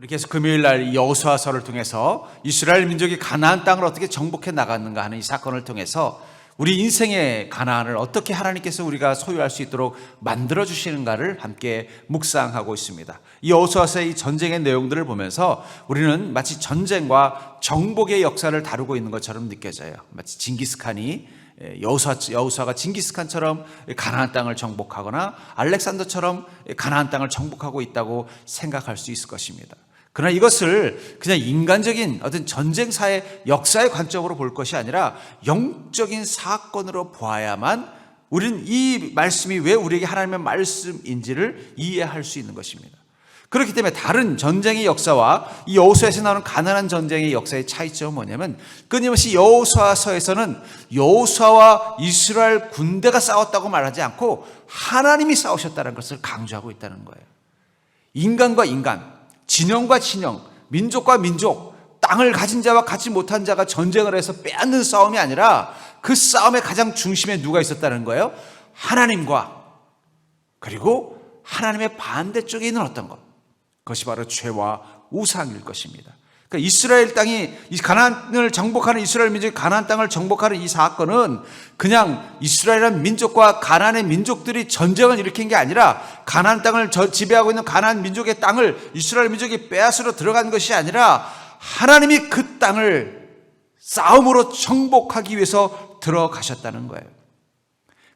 우리 계속 금요일 날 여호수아서를 통해서 이스라엘 민족이 가나안 땅을 어떻게 정복해 나갔는가 하는 이 사건을 통해서 우리 인생의 가나안을 어떻게 하나님께서 우리가 소유할 수 있도록 만들어 주시는가를 함께 묵상하고 있습니다. 이 여호수아서의 이 전쟁의 내용들을 보면서 우리는 마치 전쟁과 정복의 역사를 다루고 있는 것처럼 느껴져요. 마치 징기스칸이 여호수아가 징기스칸처럼 가나안 땅을 정복하거나 알렉산더처럼 가나안 땅을 정복하고 있다고 생각할 수 있을 것입니다. 그러나 이것을 그냥 인간적인 어떤 전쟁사의 역사의 관점으로 볼 것이 아니라 영적인 사건으로 보아야만 우리는 이 말씀이 왜 우리에게 하나님의 말씀인지를 이해할 수 있는 것입니다. 그렇기 때문에 다른 전쟁의 역사와 이 여호수아에서 나오는 가나안 전쟁의 역사의 차이점은 뭐냐면 끊임없이 여호수아서에서는 여호수아와 이스라엘 군대가 싸웠다고 말하지 않고 하나님이 싸우셨다는 것을 강조하고 있다는 거예요. 인간과 인간, 진영과 진영, 민족과 민족, 땅을 가진 자와 갖지 못한 자가 전쟁을 해서 빼앗는 싸움이 아니라 그 싸움의 가장 중심에 누가 있었다는 거예요? 하나님과, 그리고 하나님의 반대쪽에 있는 어떤 것, 그것이 바로 죄와 우상일 것입니다. 그러니까 이스라엘 땅이 가나안을 정복하는 이스라엘 민족이 가나안 땅을 정복하는 이 사건은 그냥 이스라엘이라는 민족과 가나안의 민족들이 전쟁을 일으킨 게 아니라 가나안 땅을 지배하고 있는 가나안 민족의 땅을 이스라엘 민족이 빼앗으러 들어간 것이 아니라 하나님이 그 땅을 싸움으로 정복하기 위해서 들어가셨다는 거예요.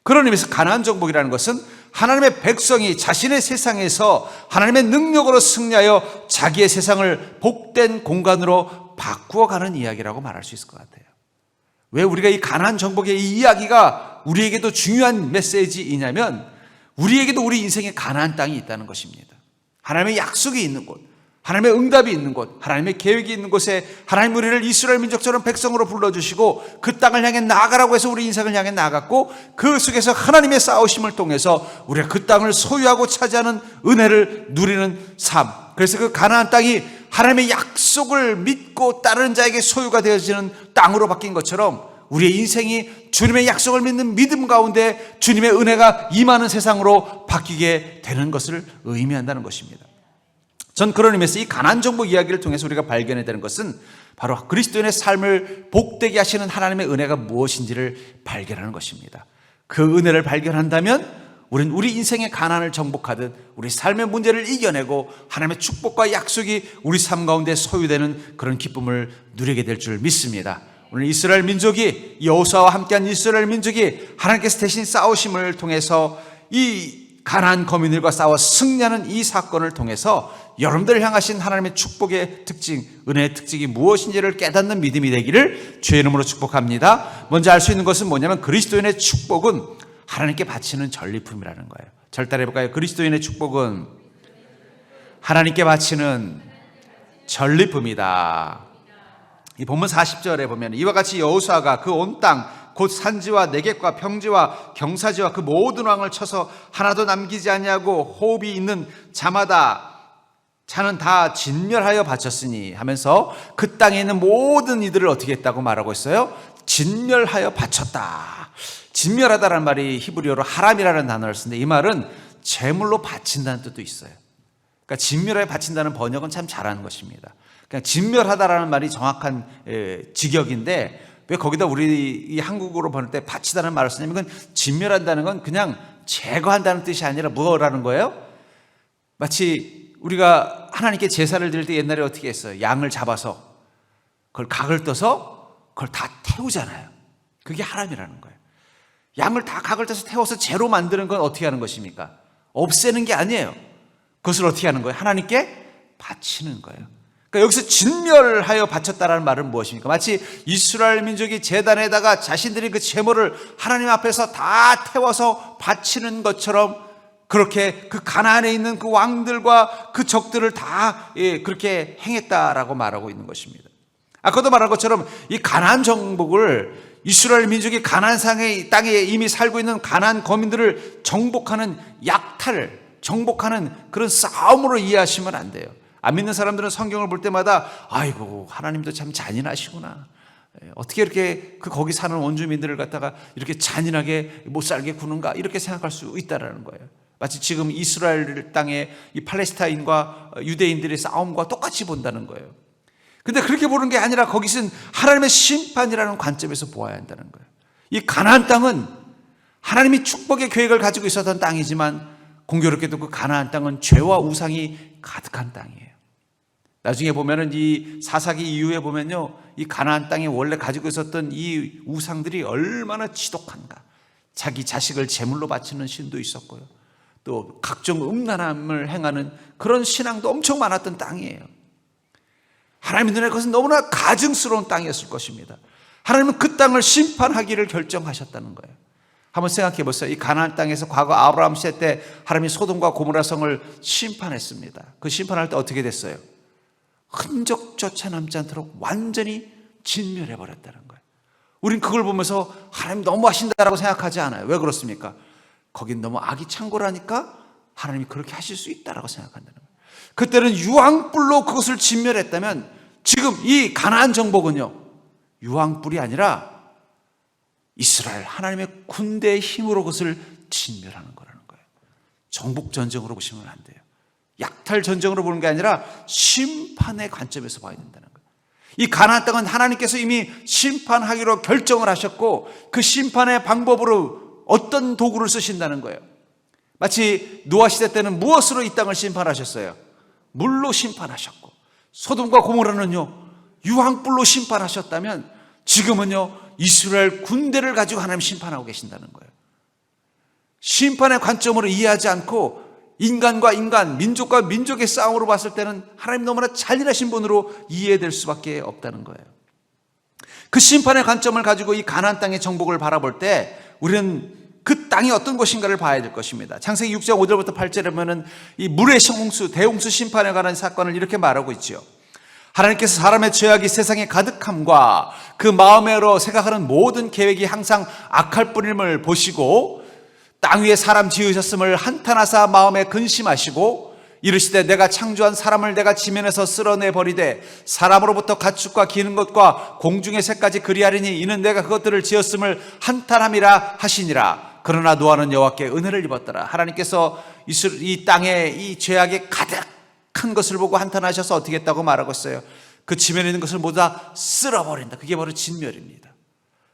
그런 의미에서 가나안 정복이라는 것은 하나님의 백성이 자신의 세상에서 하나님의 능력으로 승리하여 자기의 세상을 복된 공간으로 바꾸어가는 이야기라고 말할 수 있을 것 같아요. 왜 우리가 이 가나안 정복의 이 이야기가 우리에게도 중요한 메시지이냐면 우리에게도 우리 인생에 가나안 땅이 있다는 것입니다. 하나님의 약속이 있는 곳, 하나님의 응답이 있는 곳, 하나님의 계획이 있는 곳에 하나님 우리를 이스라엘 민족처럼 백성으로 불러주시고 그 땅을 향해 나아가라고 해서 우리 인생을 향해 나아갔고 그 속에서 하나님의 싸우심을 통해서 우리가 그 땅을 소유하고 차지하는 은혜를 누리는 삶. 그래서 그 가나안 땅이 하나님의 약속을 믿고 따르는 자에게 소유가 되어지는 땅으로 바뀐 것처럼 우리의 인생이 주님의 약속을 믿는 믿음 가운데 주님의 은혜가 임하는 세상으로 바뀌게 되는 것을 의미한다는 것입니다. 전 그런 의미에서 이 가나안 정복 이야기를 통해서 우리가 발견해야 되는 것은 바로 그리스도인의 삶을 복되게 하시는 하나님의 은혜가 무엇인지를 발견하는 것입니다. 그 은혜를 발견한다면 우리는 우리 인생의 가난을 정복하듯 우리 삶의 문제를 이겨내고 하나님의 축복과 약속이 우리 삶 가운데 소유되는 그런 기쁨을 누리게 될 줄 믿습니다. 오늘 이스라엘 민족이 여호수아와 함께한 이스라엘 민족이 하나님께서 대신 싸우심을 통해서 이 가나안 거민들과 싸워 승리하는 이 사건을 통해서 여러분들을 향하신 하나님의 축복의 특징, 은혜의 특징이 무엇인지를 깨닫는 믿음이 되기를 주의 이름으로 축복합니다. 먼저 알 수 있는 것은 뭐냐면 그리스도인의 축복은 하나님께 바치는 전리품이라는 거예요. 절단해볼까요? 그리스도인의 축복은 하나님께 바치는 전리품이다. 이 본문 40절에 보면 이와 같이 여호수아가 그 온 땅 곧 산지와 내겝과 평지와 경사지와 그 모든 왕을 쳐서 하나도 남기지 아니하고 호흡이 있는 자마다 자는 다 진멸하여 바쳤으니 하면서 그 땅에 있는 모든 이들을 어떻게 했다고 말하고 있어요? 진멸하여 바쳤다. 진멸하다라는 말이 히브리어로 하람이라는 단어를 쓰는데 이 말은 제물로 바친다는 뜻도 있어요. 그러니까 진멸하여 바친다는 번역은 참 잘하는 것입니다. 그냥 진멸하다라는 말이 정확한 직역인데 왜 거기다 우리 한국어로 번역할 때 바치다는 말을 쓰냐면 그건 진멸한다는 건 그냥 제거한다는 뜻이 아니라 뭐라는 거예요? 마치 우리가 하나님께 제사를 드릴 때 옛날에 어떻게 했어요? 양을 잡아서 그걸 각을 떠서 그걸 다 태우잖아요. 그게 하람이라는 거예요. 양을 다 각을 떠서 태워서 재로 만드는 건 어떻게 하는 것입니까? 없애는 게 아니에요. 그것을 어떻게 하는 거예요? 하나님께 바치는 거예요. 그러니까 여기서 진멸하여 바쳤다라는 말은 무엇입니까? 마치 이스라엘 민족이 제단에다가 자신들이 그 제물을 하나님 앞에서 다 태워서 바치는 것처럼 그렇게 그 가나안에 있는 그 왕들과 그 적들을 다 그렇게 행했다라고 말하고 있는 것입니다. 아까도 말한 것처럼 이 가나안 정복을 이스라엘 민족이 가나안 땅에 이미 살고 있는 가나안 거민들을 정복하는 약탈, 정복하는 그런 싸움으로 이해하시면 안 돼요. 안 믿는 사람들은 성경을 볼 때마다 아이고 하나님도 참 잔인하시구나. 어떻게 이렇게 거기 사는 원주민들을 갖다가 이렇게 잔인하게 못 살게 구는가 이렇게 생각할 수 있다라는 거예요. 마치 지금 이스라엘 땅의 이 팔레스타인과 유대인들의 싸움과 똑같이 본다는 거예요. 근데 그렇게 보는 게 아니라 거기서는 하나님의 심판이라는 관점에서 보아야 한다는 거예요. 이 가나안 땅은 하나님이 축복의 계획을 가지고 있었던 땅이지만 공교롭게도 그 가나안 땅은 죄와 우상이 가득한 땅이에요. 나중에 보면은 이 사사기 이후에 보면요, 이 가나안 땅에 원래 가지고 있었던 이 우상들이 얼마나 지독한가. 자기 자식을 제물로 바치는 신도 있었고요, 또 각종 음란함을 행하는 그런 신앙도 엄청 많았던 땅이에요. 하나님의 눈에 그것은 너무나 가증스러운 땅이었을 것입니다. 하나님은 그 땅을 심판하기를 결정하셨다는 거예요. 한번 생각해 보세요. 이 가나안 땅에서 과거 아브라함 시대 때 하나님이 소돔과 고모라 성을 심판했습니다. 그 심판할 때 어떻게 됐어요? 흔적조차 남지 않도록 완전히 진멸해 버렸다는 거예요. 우린 그걸 보면서 하나님 너무 하신다라고 생각하지 않아요. 왜 그렇습니까? 거긴 너무 악이 창궐하니까 하나님이 그렇게 하실 수 있다라고 생각한다는 거예요. 그때는 유황불로 그것을 진멸했다면 지금 이 가나안 정복은요, 유황불이 아니라 이스라엘 하나님의 군대의 힘으로 그것을 진멸하는 거라는 거예요. 정복 전쟁으로 보시면 안 돼요. 약탈 전쟁으로 보는 게 아니라 심판의 관점에서 봐야 된다는 거예요. 이 가나안 땅은 하나님께서 이미 심판하기로 결정을 하셨고 그 심판의 방법으로 어떤 도구를 쓰신다는 거예요. 마치 노아 시대 때는 무엇으로 이 땅을 심판하셨어요? 물로 심판하셨고, 소돔과 고모라는요 유황불로 심판하셨다면 지금은요 이스라엘 군대를 가지고 하나님 심판하고 계신다는 거예요. 심판의 관점으로 이해하지 않고 인간과 인간, 민족과 민족의 싸움으로 봤을 때는 하나님 너무나 잔인하신 분으로 이해될 수밖에 없다는 거예요. 그 심판의 관점을 가지고 이 가나안 땅의 정복을 바라볼 때 우리는 그 땅이 어떤 곳인가를 봐야 될 것입니다. 창세기 6장 5절부터 8절에 보면은 이 물의 홍수, 대홍수 심판에 관한 사건을 이렇게 말하고 있죠. 하나님께서 사람의 죄악이 세상에 가득함과 그 마음으로 생각하는 모든 계획이 항상 악할 뿐임을 보시고 땅 위에 사람 지으셨음을 한탄하사 마음에 근심하시고 이르시되 내가 창조한 사람을 내가 지면에서 쓸어내 버리되 사람으로부터 가축과 기는 것과 공중의 새까지 그리하리니 이는 내가 그것들을 지었음을 한탄함이라 하시니라. 그러나 노아는 여호와께 은혜를 입었더라. 하나님께서 이 땅에 이 죄악이 가득한 것을 보고 한탄하셔서 어떻게 했다고 말하고 있어요? 그 지면에 있는 것을 모두 다 쓸어버린다. 그게 바로 진멸입니다.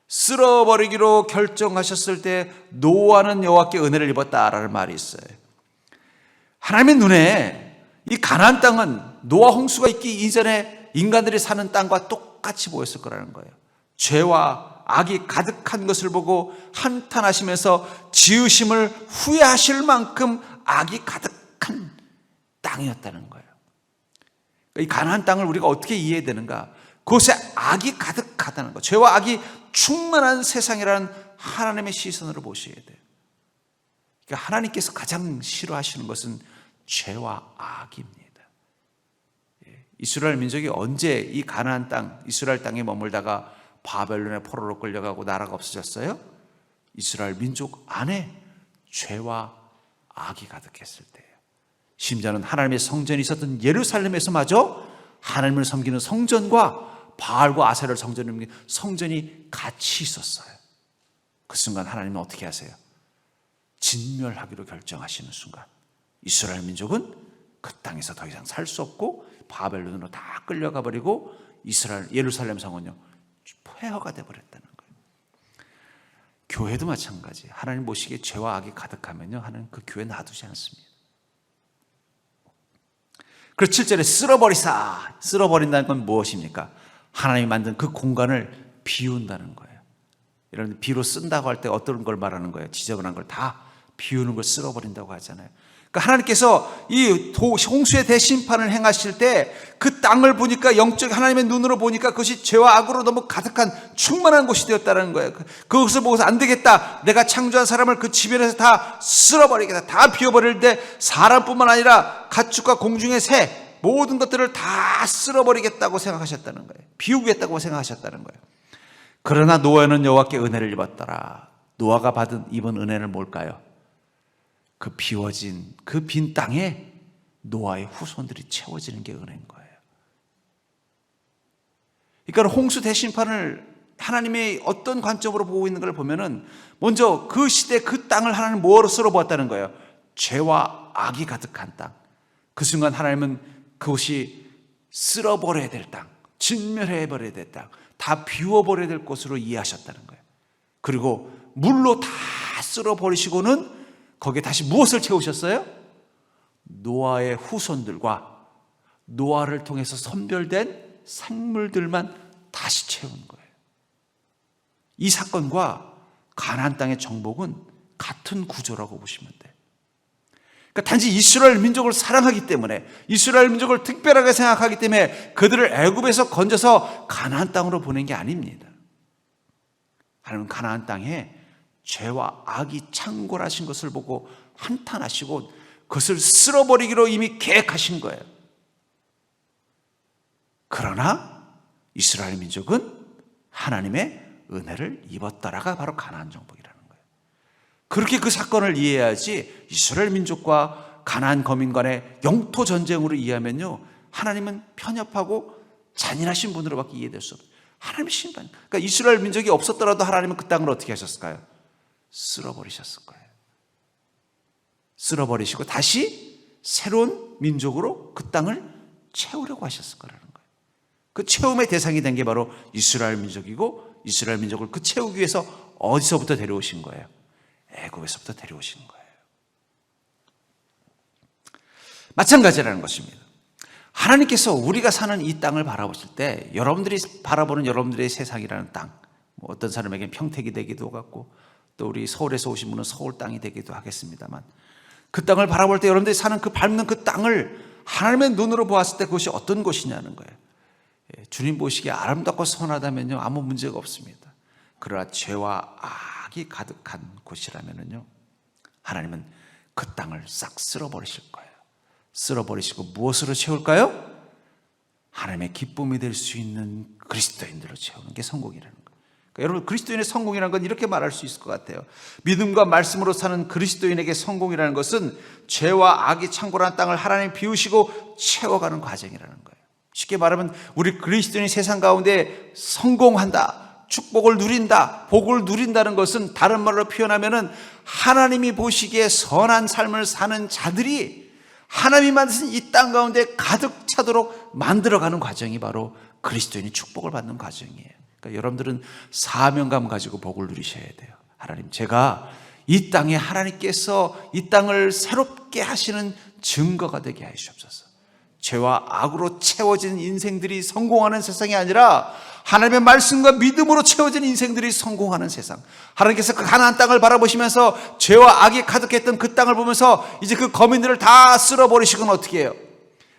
쓸어버리기로 결정하셨을 때 노아는 여호와께 은혜를 입었다라는 말이 있어요. 하나님의 눈에 이 가나안 땅은 노아 홍수가 있기 이전에 인간들이 사는 땅과 똑같이 보였을 거라는 거예요. 죄와 악이 가득한 것을 보고 한탄하시면서 지으심을 후회하실 만큼 악이 가득한 땅이었다는 거예요. 이 가나안 땅을 우리가 어떻게 이해해야 되는가? 그곳에 악이 가득하다는 것, 죄와 악이 충만한 세상이라는 하나님의 시선으로 보셔야 돼요. 그러니까 하나님께서 가장 싫어하시는 것은 죄와 악입니다. 이스라엘 민족이 언제 이 가나안 땅, 이스라엘 땅에 머물다가 바벨론의 포로로 끌려가고 나라가 없어졌어요? 이스라엘 민족 안에 죄와 악이 가득했을 때예요. 심지어는 하나님의 성전이 있었던 예루살렘에서마저 하나님을 섬기는 성전과 바알과 아세라를 섬기는 성전이 같이 있었어요. 그 순간 하나님은 어떻게 하세요? 진멸하기로 결정하시는 순간 이스라엘 민족은 그 땅에서 더 이상 살 수 없고 바벨론으로 다 끌려가 버리고 이스라엘 예루살렘 성은요 폐허가 돼 버렸다는 거예요. 교회도 마찬가지. 하나님 보시기에 죄와 악이 가득하면요 하나님 그 교회 놔두지 않습니다. 그래서 7절에 쓸어버리사. 쓸어버린다는 건 무엇입니까? 하나님이 만든 그 공간을 비운다는 거예요. 여러분 비로 쓴다고 할 때 어떤 걸 말하는 거예요? 지저분한 걸 다 비우는 걸 쓸어버린다고 하잖아요. 그러니까 하나님께서 이 홍수의 대심판을 행하실 때 그 땅을 보니까 영적 하나님의 눈으로 보니까 그것이 죄와 악으로 너무 가득한 충만한 곳이 되었다는 거예요. 그것을 보고서 안 되겠다. 내가 창조한 사람을 그 지면에서 다 쓸어버리겠다. 다 비워버릴 때 사람뿐만 아니라 가축과 공중의 새 모든 것들을 다 쓸어버리겠다고 생각하셨다는 거예요. 비우겠다고 생각하셨다는 거예요. 그러나 노아는 여호와께 은혜를 입었더라. 노아가 입은 은혜는 뭘까요? 그 비워진 그 빈 땅에 노아의 후손들이 채워지는 게 은혜인 거예요. 그러니까 홍수 대심판을 하나님의 어떤 관점으로 보고 있는 걸 보면은 먼저 그 시대 그 땅을 하나님 뭐로 쓸어 보았다는 거예요? 죄와 악이 가득한 땅. 그 순간 하나님은 그곳이 쓸어버려야 될 땅, 진멸해버려야 될 땅, 다 비워버려야 될 곳으로 이해하셨다는 거예요. 그리고 물로 다 쓸어버리시고는 거기에 다시 무엇을 채우셨어요? 노아의 후손들과 노아를 통해서 선별된 생물들만 다시 채우는 거예요. 이 사건과 가나안 땅의 정복은 같은 구조라고 보시면 돼요. 그러니까 단지 이스라엘 민족을 사랑하기 때문에, 이스라엘 민족을 특별하게 생각하기 때문에 그들을 애굽에서 건져서 가나안 땅으로 보낸 게 아닙니다. 하나님은 가나안 땅에 죄와 악이 창궐하신 것을 보고 한탄하시고 그것을 쓸어버리기로 이미 계획하신 거예요. 그러나 이스라엘 민족은 하나님의 은혜를 입었다라가 바로 가나안 정복이라는 거예요. 그렇게 그 사건을 이해해야지 이스라엘 민족과 가나안 거민 간의 영토 전쟁으로 이해하면요, 하나님은 편협하고 잔인하신 분으로밖에 이해될 수 없어요. 하나님의 심판. 그러니까 이스라엘 민족이 없었더라도 하나님은 그 땅을 어떻게 하셨을까요? 쓸어버리셨을 거예요. 쓸어버리시고 다시 새로운 민족으로 그 땅을 채우려고 하셨을 거라는 거예요. 그 채움의 대상이 된 게 바로 이스라엘 민족이고, 이스라엘 민족을 그 채우기 위해서 어디서부터 데려오신 거예요? 애굽에서부터 데려오신 거예요. 마찬가지라는 것입니다. 하나님께서 우리가 사는 이 땅을 바라보실 때 여러분들이 바라보는 여러분들의 세상이라는 땅, 어떤 사람에게는 평택이 되기도 하고 또 우리 서울에서 오신 분은 서울 땅이 되기도 하겠습니다만, 그 땅을 바라볼 때 여러분들이 사는 그 밟는 그 땅을 하나님의 눈으로 보았을 때 그것이 어떤 곳이냐는 거예요. 주님 보시기에 아름답고 선하다면요, 아무 문제가 없습니다. 그러나 죄와 악이 가득한 곳이라면요, 하나님은 그 땅을 싹 쓸어버리실 거예요. 쓸어버리시고 무엇으로 채울까요? 하나님의 기쁨이 될 수 있는 그리스도인들로 채우는 게 성공이라는 거예요. 그러니까 여러분, 그리스도인의 성공이라는 건 이렇게 말할 수 있을 것 같아요. 믿음과 말씀으로 사는 그리스도인에게 성공이라는 것은 죄와 악이 창궐한 땅을 하나님 비우시고 채워가는 과정이라는 거예요. 쉽게 말하면 우리 그리스도인이 세상 가운데 성공한다, 축복을 누린다, 복을 누린다는 것은 다른 말로 표현하면은 하나님이 보시기에 선한 삶을 사는 자들이 하나님이 만드신 이 땅 가운데 가득 차도록 만들어가는 과정이 바로 그리스도인이 축복을 받는 과정이에요. 그러니까 여러분들은 사명감 가지고 복을 누리셔야 돼요. 하나님, 제가 이 땅에 하나님께서 이 땅을 새롭게 하시는 증거가 되게 하시옵소서. 죄와 악으로 채워진 인생들이 성공하는 세상이 아니라 하나님의 말씀과 믿음으로 채워진 인생들이 성공하는 세상. 하나님께서 그 가나안 땅을 바라보시면서 죄와 악이 가득했던 그 땅을 보면서 이제 그 거민들을 다 쓸어버리시고는 어떻게 해요?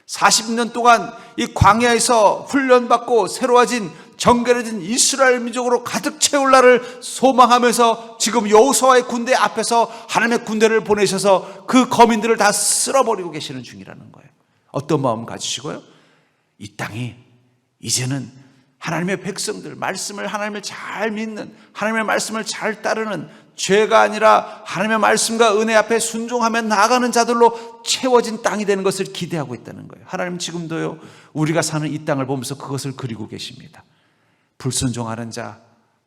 40년 동안 이 광야에서 훈련받고 새로워진 정결해진 이스라엘 민족으로 가득 채울 날을 소망하면서 지금 여호수아의 군대 앞에서 하나님의 군대를 보내셔서 그 거민들을 다 쓸어버리고 계시는 중이라는 거예요. 어떤 마음 가지시고요? 이 땅이 이제는 하나님의 백성들, 말씀을 하나님을 잘 믿는, 하나님의 말씀을 잘 따르는, 죄가 아니라 하나님의 말씀과 은혜 앞에 순종하며 나아가는 자들로 채워진 땅이 되는 것을 기대하고 있다는 거예요. 하나님 지금도요, 우리가 사는 이 땅을 보면서 그것을 그리고 계십니다. 불순종하는 자,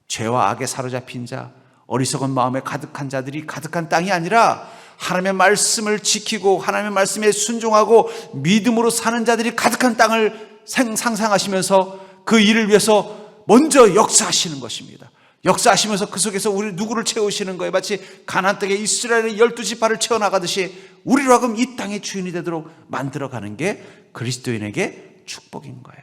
죄와 악에 사로잡힌 자, 어리석은 마음에 가득한 자들이 가득한 땅이 아니라 하나님의 말씀을 지키고 하나님의 말씀에 순종하고 믿음으로 사는 자들이 가득한 땅을 상상하시면서 그 일을 위해서 먼저 역사하시는 것입니다. 역사하시면서 그 속에서 우리 누구를 채우시는 거예요? 마치 가나안 땅에 이스라엘의 12지파를 채워나가듯이 우리로 하여금 이 땅의 주인이 되도록 만들어가는 게 그리스도인에게 축복인 거예요.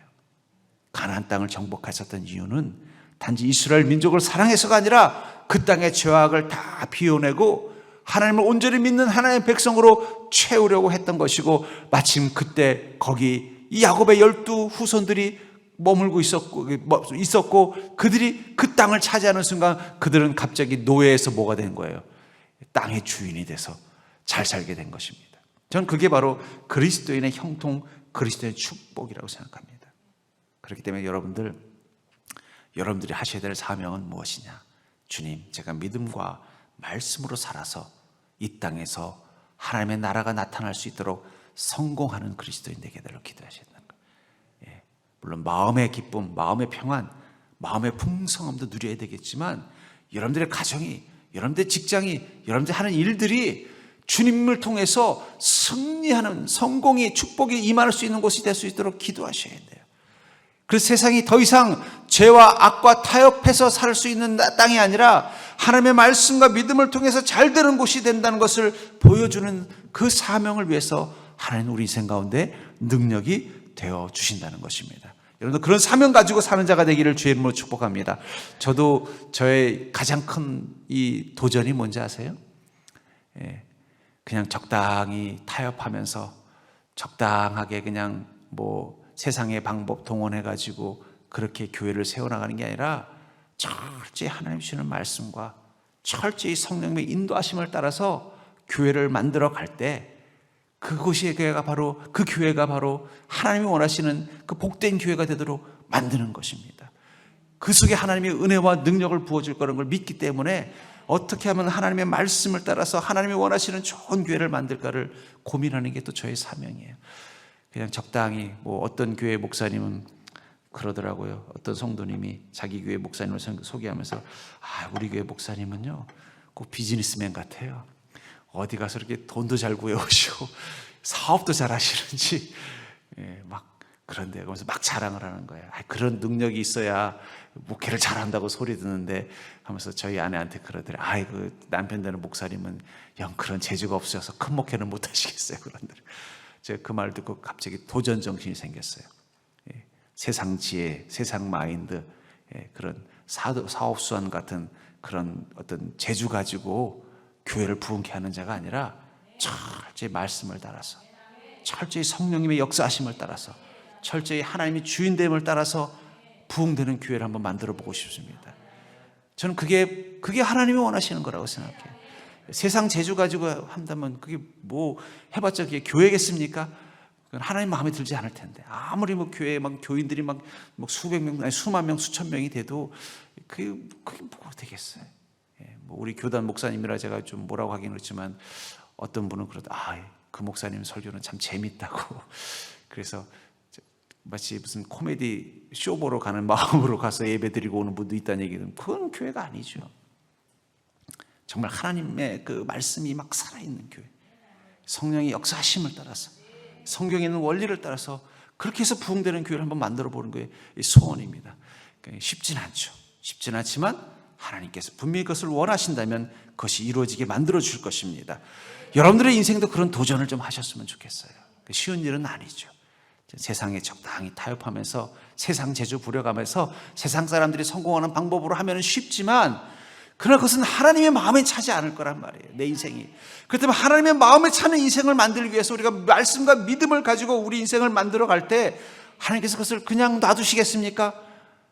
가나안 땅을 정복하셨던 이유는 단지 이스라엘 민족을 사랑해서가 아니라 그 땅의 죄악을 다 비워내고 하나님을 온전히 믿는 하나님의 백성으로 채우려고 했던 것이고, 마침 그때 거기 이 야곱의 12 후손들이 머물고 있었고 그들이 그 땅을 차지하는 순간 그들은 갑자기 노예에서 뭐가 된 거예요? 땅의 주인이 돼서 잘 살게 된 것입니다. 저는 그게 바로 그리스도인의 형통, 그리스도의 축복이라고 생각합니다. 그렇기 때문에 여러분들이 하셔야 될 사명은 무엇이냐? 주님, 제가 믿음과 말씀으로 살아서 이 땅에서 하나님의 나라가 나타날 수 있도록 성공하는 그리스도인 되게 되도록 기도하셔야 된다. 물론 마음의 기쁨, 마음의 평안, 마음의 풍성함도 누려야 되겠지만 여러분들의 가정이, 여러분들의 직장이, 여러분들이 하는 일들이 주님을 통해서 승리하는 성공이 축복이 임할 수 있는 곳이 될 수 있도록 기도하셔야 돼요. 그래서 세상이 더 이상 죄와 악과 타협해서 살 수 있는 땅이 아니라 하나님의 말씀과 믿음을 통해서 잘 되는 곳이 된다는 것을 보여주는 그 사명을 위해서 하나님 우리 인생 가운데 능력이 되어 주신다는 것입니다. 여러분들 그런 사명 가지고 사는 자가 되기를 주의 이름으로 축복합니다. 저도 저의 가장 큰 이 도전이 뭔지 아세요? 그냥 적당히 타협하면서 적당하게 그냥 뭐 세상의 방법 동원해가지고 그렇게 교회를 세워나가는 게 아니라 철저히 하나님 주시는 말씀과 철저히 성령님의 인도하심을 따라서 교회를 만들어 갈 때 그곳이 그 교회가 바로 하나님이 원하시는 그 복된 교회가 되도록 만드는 것입니다. 그 속에 하나님의 은혜와 능력을 부어줄 거라는 걸 믿기 때문에 어떻게 하면 하나님의 말씀을 따라서 하나님이 원하시는 좋은 교회를 만들까를 고민하는 게 또 저의 사명이에요. 그냥 적당히 뭐 어떤 교회 목사님은 그러더라고요. 어떤 성도님이 자기 교회 목사님을 소개하면서 우리 교회 목사님은요 꼭 비즈니스맨 같아요. 어디 가서 이렇게 돈도 잘 구해오시고 사업도 잘 하시는지 막 그런데 그러면서 막 자랑을 하는 거예요. 그런 능력이 있어야 목회를 잘한다고 소리 듣는데 하면서 저희 아내한테 그러더래요. 그 남편 되는 목사님은 영 그런 재주가 없어서 큰 목회는 못 하시겠어요. 그런데 제가 그 말 듣고 갑자기 도전 정신이 생겼어요. 세상 지혜, 세상 마인드, 그런 사업수완 같은 그런 어떤 재주 가지고 교회를 부흥케 하는 자가 아니라 철저히 말씀을 따라서, 철저히 성령님의 역사하심을 따라서, 철저히 하나님의 주인됨을 따라서 부흥되는 교회를 한번 만들어 보고 싶습니다. 저는 그게 하나님이 원하시는 거라고 생각해요. 세상 재주 가지고 한다면 그게 뭐 해봤자 그게 교회겠습니까? 하나님 마음에 들지 않을 텐데 아무리 뭐 교회에 막 교인들이 막 수백 명, 아니 수만 명, 수천 명이 돼도 그게 뭐가 되겠어요? 뭐 우리 교단 목사님이라 제가 좀 뭐라고 하긴 그렇지만 어떤 분은 그러다 그 목사님 설교는 참 재밌다고 그래서 마치 무슨 코미디 쇼 보러 가는 마음으로 가서 예배 드리고 오는 분도 있다는 얘기는 그건 교회가 아니죠. 정말 하나님의 그 말씀이 막 살아있는 교회, 성령의 역사하심을 따라서 성경에 있는 원리를 따라서 그렇게 해서 부흥되는 교회를 한번 만들어 보는 게 소원입니다. 쉽진 않죠. 쉽진 않지만 하나님께서 분명히 그것을 원하신다면 그것이 이루어지게 만들어 줄 것입니다. 여러분들의 인생도 그런 도전을 좀 하셨으면 좋겠어요. 쉬운 일은 아니죠. 세상에 적당히 타협하면서 세상 재주 부려가면서 세상 사람들이 성공하는 방법으로 하면 쉽지만 그러나 그것은 하나님의 마음에 차지 않을 거란 말이에요. 내 인생이. 그렇기 때문에 하나님의 마음에 차는 인생을 만들기 위해서 우리가 말씀과 믿음을 가지고 우리 인생을 만들어 갈 때 하나님께서 그것을 그냥 놔두시겠습니까?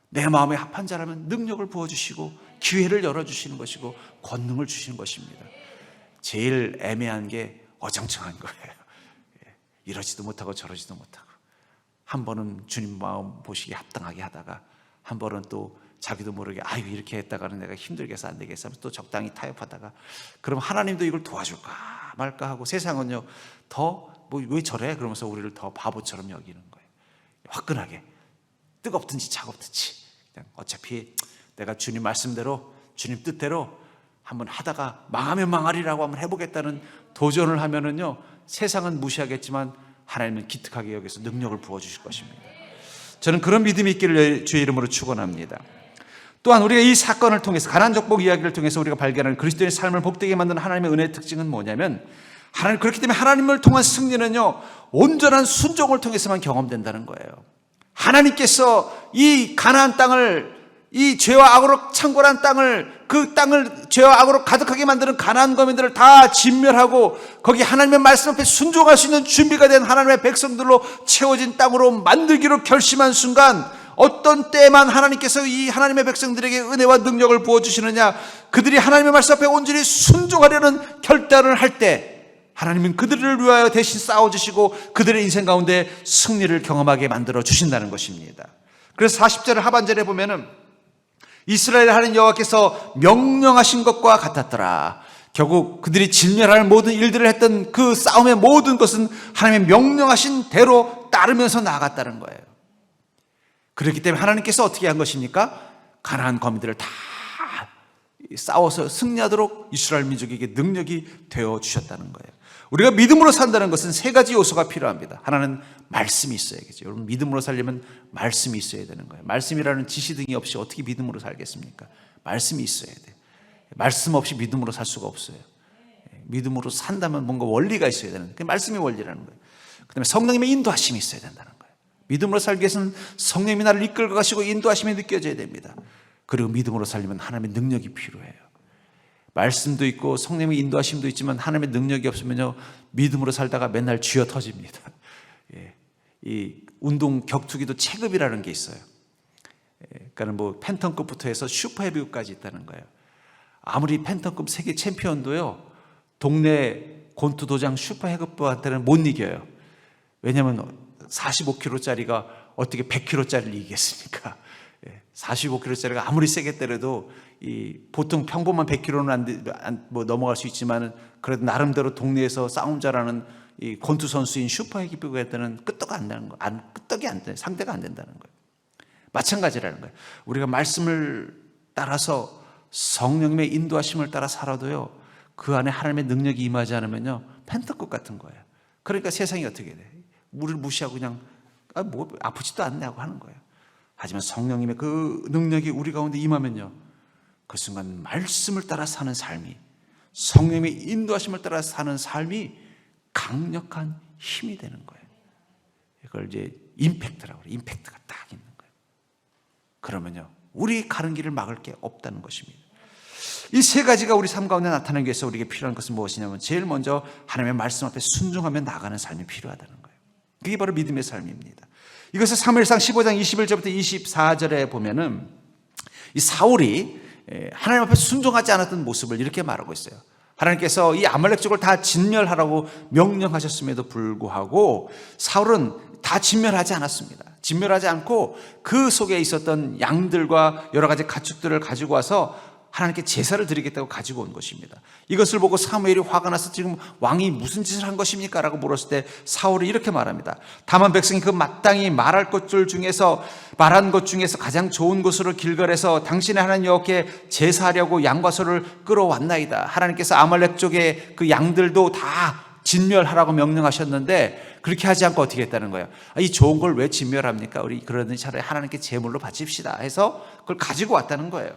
내 마음에 합한 자라면 능력을 부어주시고 기회를 열어주시는 것이고 권능을 주시는 것입니다. 제일 애매한 게 어정쩡한 거예요. 이러지도 못하고 저러지도 못하고 한 번은 주님 마음 보시기에 합당하게 하다가 한 번은 또 자기도 모르게 이렇게 했다가는 내가 힘들게 해서 안 되겠어 하면서 또 적당히 타협하다가 그럼 하나님도 이걸 도와줄까 말까 하고 세상은요 더 왜 저래? 그러면서 우리를 더 바보처럼 여기는 거예요. 화끈하게 뜨겁든지 차갑든지 그냥 어차피 내가 주님 말씀대로 주님 뜻대로 한번 하다가 망하면 망하리라고 한번 해보겠다는 도전을 하면은요 세상은 무시하겠지만 하나님은 기특하게 여기서 능력을 부어주실 것입니다. 저는 그런 믿음이 있기를 주의 이름으로 축원합니다. 또한 우리가 이 사건을 통해서 가나안 족복 이야기를 통해서 우리가 발견하는 그리스도의 삶을 복되게 만드는 하나님의 은혜의 특징은 뭐냐면 그렇기 때문에 하나님을 통한 승리는요 온전한 순종을 통해서만 경험된다는 거예요. 하나님께서 이 가나안 땅을 이 죄와 악으로 창궐한 땅을 그 땅을 죄와 악으로 가득하게 만드는 가나안 거민들을 다 진멸하고 거기 하나님의 말씀 앞에 순종할 수 있는 준비가 된 하나님의 백성들로 채워진 땅으로 만들기로 결심한 순간 어떤 때만 하나님께서 이 하나님의 백성들에게 은혜와 능력을 부어주시느냐 그들이 하나님의 말씀 앞에 온전히 순종하려는 결단을 할 때 하나님은 그들을 위하여 대신 싸워주시고 그들의 인생 가운데 승리를 경험하게 만들어 주신다는 것입니다. 그래서 40절 하반절에 보면은 이스라엘 하나님 여호와께서 명령하신 것과 같았더라. 결국 그들이 진멸할 모든 일들을 했던 그 싸움의 모든 것은 하나님의 명령하신 대로 따르면서 나아갔다는 거예요. 그렇기 때문에 하나님께서 어떻게 한 것입니까? 가나안 거민들을 다 싸워서 승리하도록 이스라엘 민족에게 능력이 되어 주셨다는 거예요. 우리가 믿음으로 산다는 것은 세 가지 요소가 필요합니다. 하나는 말씀이 있어야겠죠. 여러분, 믿음으로 살려면 말씀이 있어야 되는 거예요. 말씀이라는 지시 등이 없이 어떻게 믿음으로 살겠습니까? 말씀이 있어야 돼요. 말씀 없이 믿음으로 살 수가 없어요. 믿음으로 산다면 뭔가 원리가 있어야 되는 거예요. 그게 말씀이 원리라는 거예요. 그 다음에 성령님의 인도하심이 있어야 된다는 거예요. 믿음으로 살기 위해서는 성령님이 나를 이끌고 가시고 인도하심이 느껴져야 됩니다. 그리고 믿음으로 살려면 하나님의 능력이 필요해요. 말씀도 있고 성령의 인도하심도 있지만 하나님의 능력이 없으면요, 믿음으로 살다가 맨날 쥐어 터집니다. 이 운동 격투기도 체급이라는 게 있어요. 그러니까 뭐 팬텀급부터 해서 슈퍼 헤비급까지 있다는 거예요. 아무리 팬텀급 세계 챔피언도요, 동네 권투도장 슈퍼 헤비급한테는 못 이겨요. 왜냐하면 45kg짜리가 어떻게 100kg짜리를 이기겠습니까? 45kg짜리가 아무리 세게 때려도 보통 평범한 100kg는 뭐 넘어갈 수 있지만 그래도 나름대로 동네에서 싸움 잘하는 이 권투 선수인 슈퍼 헤비급한테는 끄떡이 안 되는 거, 끄떡이 안 돼, 상대가 안 된다는 거예요. 마찬가지라는 거예요. 우리가 말씀을 따라서 성령님의 인도하심을 따라 살아도요, 그 안에 하나님의 능력이 임하지 않으면요, 펜트급 같은 거예요. 그러니까 세상이 어떻게 돼? 우리를 무시하고 그냥 뭐 아프지도 않네 하고 하는 거예요. 하지만 성령님의 그 능력이 우리 가운데 임하면요, 그 순간 말씀을 따라 사는 삶이, 성령님의 인도하심을 따라 사는 삶이 강력한 힘이 되는 거예요. 이걸 이제 임팩트라고 그래요. 임팩트가 딱 있는 거예요. 그러면요, 우리 가는 길을 막을 게 없다는 것입니다. 이 세 가지가 우리 삶 가운데 나타나기 위해서 우리에게 필요한 것은 무엇이냐면, 제일 먼저 하나님의 말씀 앞에 순종하며 나가는 삶이 필요하다는 거예요. 그게 바로 믿음의 삶입니다. 이것을 사무엘상 15장 21절부터 24절에 보면은 이 사울이 하나님 앞에 순종하지 않았던 모습을 이렇게 말하고 있어요. 하나님께서 이 아말렉족을 다 진멸하라고 명령하셨음에도 불구하고 사울은 다 진멸하지 않았습니다. 진멸하지 않고 그 속에 있었던 양들과 여러 가지 가축들을 가지고 와서 하나님께 제사를 드리겠다고 가지고 온 것입니다. 이것을 보고 사무엘이 화가 나서 지금 왕이 무슨 짓을 한 것입니까? 라고 물었을 때 사울이 이렇게 말합니다. 다만 백성이 그 마땅히 말한 것 중에서 가장 좋은 것으로 길거리에서 당신의 하나님 여호와께 제사하려고 양과 소를 끌어왔나이다. 하나님께서 아말렉 쪽의 그 양들도 다 진멸하라고 명령하셨는데 그렇게 하지 않고 어떻게 했다는 거예요? 이 좋은 걸 왜 진멸합니까? 우리 그러니 차라리 하나님께 제물로 바칩시다 해서 그걸 가지고 왔다는 거예요.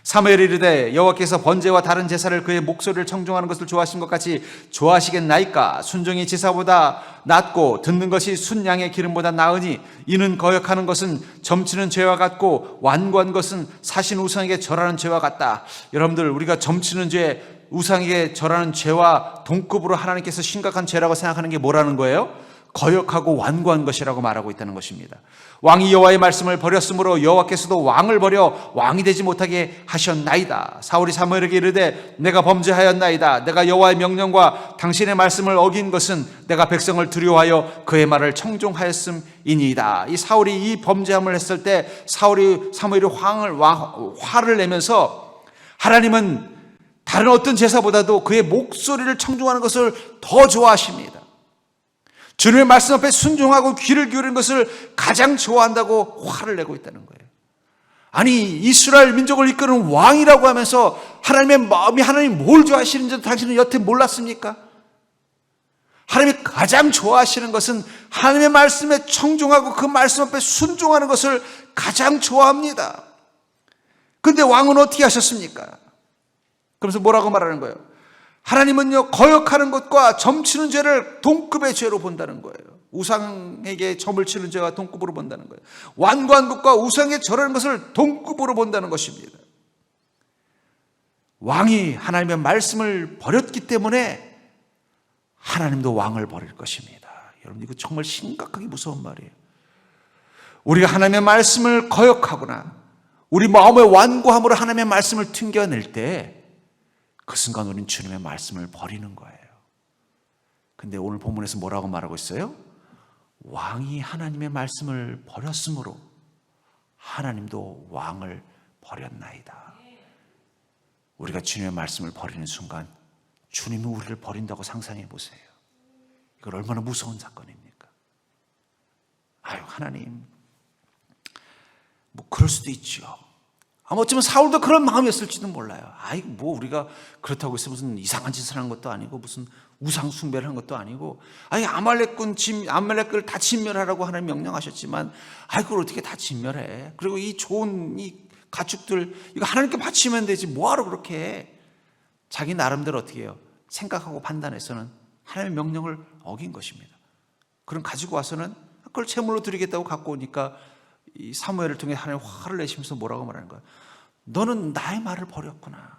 사무엘이 이르되 여호와께서 번제와 다른 제사를 그의 목소리를 청종하는 것을 좋아하신 것 같이 좋아하시겠나이까? 순종이 제사보다 낫고 듣는 것이 순양의 기름보다 나으니 이는 거역하는 것은 점치는 죄와 같고 완고한 것은 사신 우상에게 절하는 죄와 같다. 여러분들, 우리가 점치는 죄, 우상에게 절하는 죄와 동급으로 하나님께서 심각한 죄라고 생각하는 게 뭐라는 거예요? 거역하고 완고한 것이라고 말하고 있다는 것입니다. 왕이 여호와의 말씀을 버렸으므로 여호와께서도 왕을 버려 왕이 되지 못하게 하셨나이다. 사울이 사무엘에게 이르되 내가 범죄하였나이다. 내가 여호와의 명령과 당신의 말씀을 어긴 것은 내가 백성을 두려워하여 그의 말을 청종하였음이니이다. 이 사울이 이 범죄함을 했을 때 사무엘이 화를 내면서 하나님은 다른 어떤 제사보다도 그의 목소리를 청종하는 것을 더 좋아하십니다. 주님의 말씀 앞에 순종하고 귀를 기울이는 것을 가장 좋아한다고 화를 내고 있다는 거예요. 아니, 이스라엘 민족을 이끄는 왕이라고 하면서 하나님의 마음이, 하나님 뭘 좋아하시는지 당신은 여태 몰랐습니까? 하나님이 가장 좋아하시는 것은 하나님의 말씀에 청종하고 그 말씀 앞에 순종하는 것을 가장 좋아합니다. 그런데 왕은 어떻게 하셨습니까? 그러면서 뭐라고 말하는 거예요? 하나님은요, 거역하는 것과 점치는 죄를 동급의 죄로 본다는 거예요. 우상에게 점을 치는 죄와 동급으로 본다는 거예요. 완고한 것과 우상에 절하는 것을 동급으로 본다는 것입니다. 왕이 하나님의 말씀을 버렸기 때문에 하나님도 왕을 버릴 것입니다. 여러분, 이거 정말 심각하게 무서운 말이에요. 우리가 하나님의 말씀을 거역하거나 우리 마음의 완고함으로 하나님의 말씀을 튕겨낼 때 그 순간 우리는 주님의 말씀을 버리는 거예요. 근데 오늘 본문에서 뭐라고 말하고 있어요? 왕이 하나님의 말씀을 버렸으므로 하나님도 왕을 버렸나이다. 우리가 주님의 말씀을 버리는 순간 주님이 우리를 버린다고 상상해 보세요. 이걸 얼마나 무서운 사건입니까? 아유, 하나님, 뭐 그럴 수도 있죠. 아마 어쩌면 사울도 그런 마음이었을지도 몰라요. 아이 뭐 우리가 그렇다고 해서 무슨 이상한 짓을 한 것도 아니고 무슨 우상 숭배를 한 것도 아니고, 아니 아말렉을 다 진멸하라고 하나님 명령하셨지만, 아이 그걸 어떻게 다 진멸해? 그리고 이 좋은 이 가축들 이거 하나님께 바치면 되지 뭐하러 그렇게 해? 자기 나름대로 어떻게 해요? 생각하고 판단해서는 하나님의 명령을 어긴 것입니다. 그럼 가지고 와서는 그걸 제물로 드리겠다고 갖고 오니까 이 사무엘을 통해 하나님 화를 내시면서 뭐라고 말하는 거야? 너는 나의 말을 버렸구나.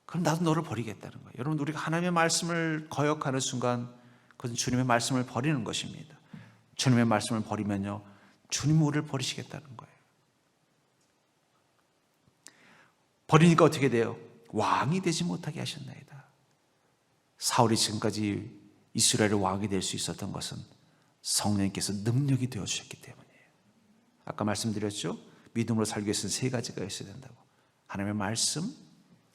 그럼 나도 너를 버리겠다는 거예요. 여러분, 우리가 하나님의 말씀을 거역하는 순간 그것은 주님의 말씀을 버리는 것입니다. 주님의 말씀을 버리면요, 주님 우리를 버리시겠다는 거예요. 버리니까 어떻게 돼요? 왕이 되지 못하게 하셨나이다. 사울이 지금까지 이스라엘의 왕이 될 수 있었던 것은 성령님께서 능력이 되어주셨기 때문이에요. 아까 말씀드렸죠? 믿음으로 살기 위해서는 세 가지가 있어야 된다고. 하나님의 말씀,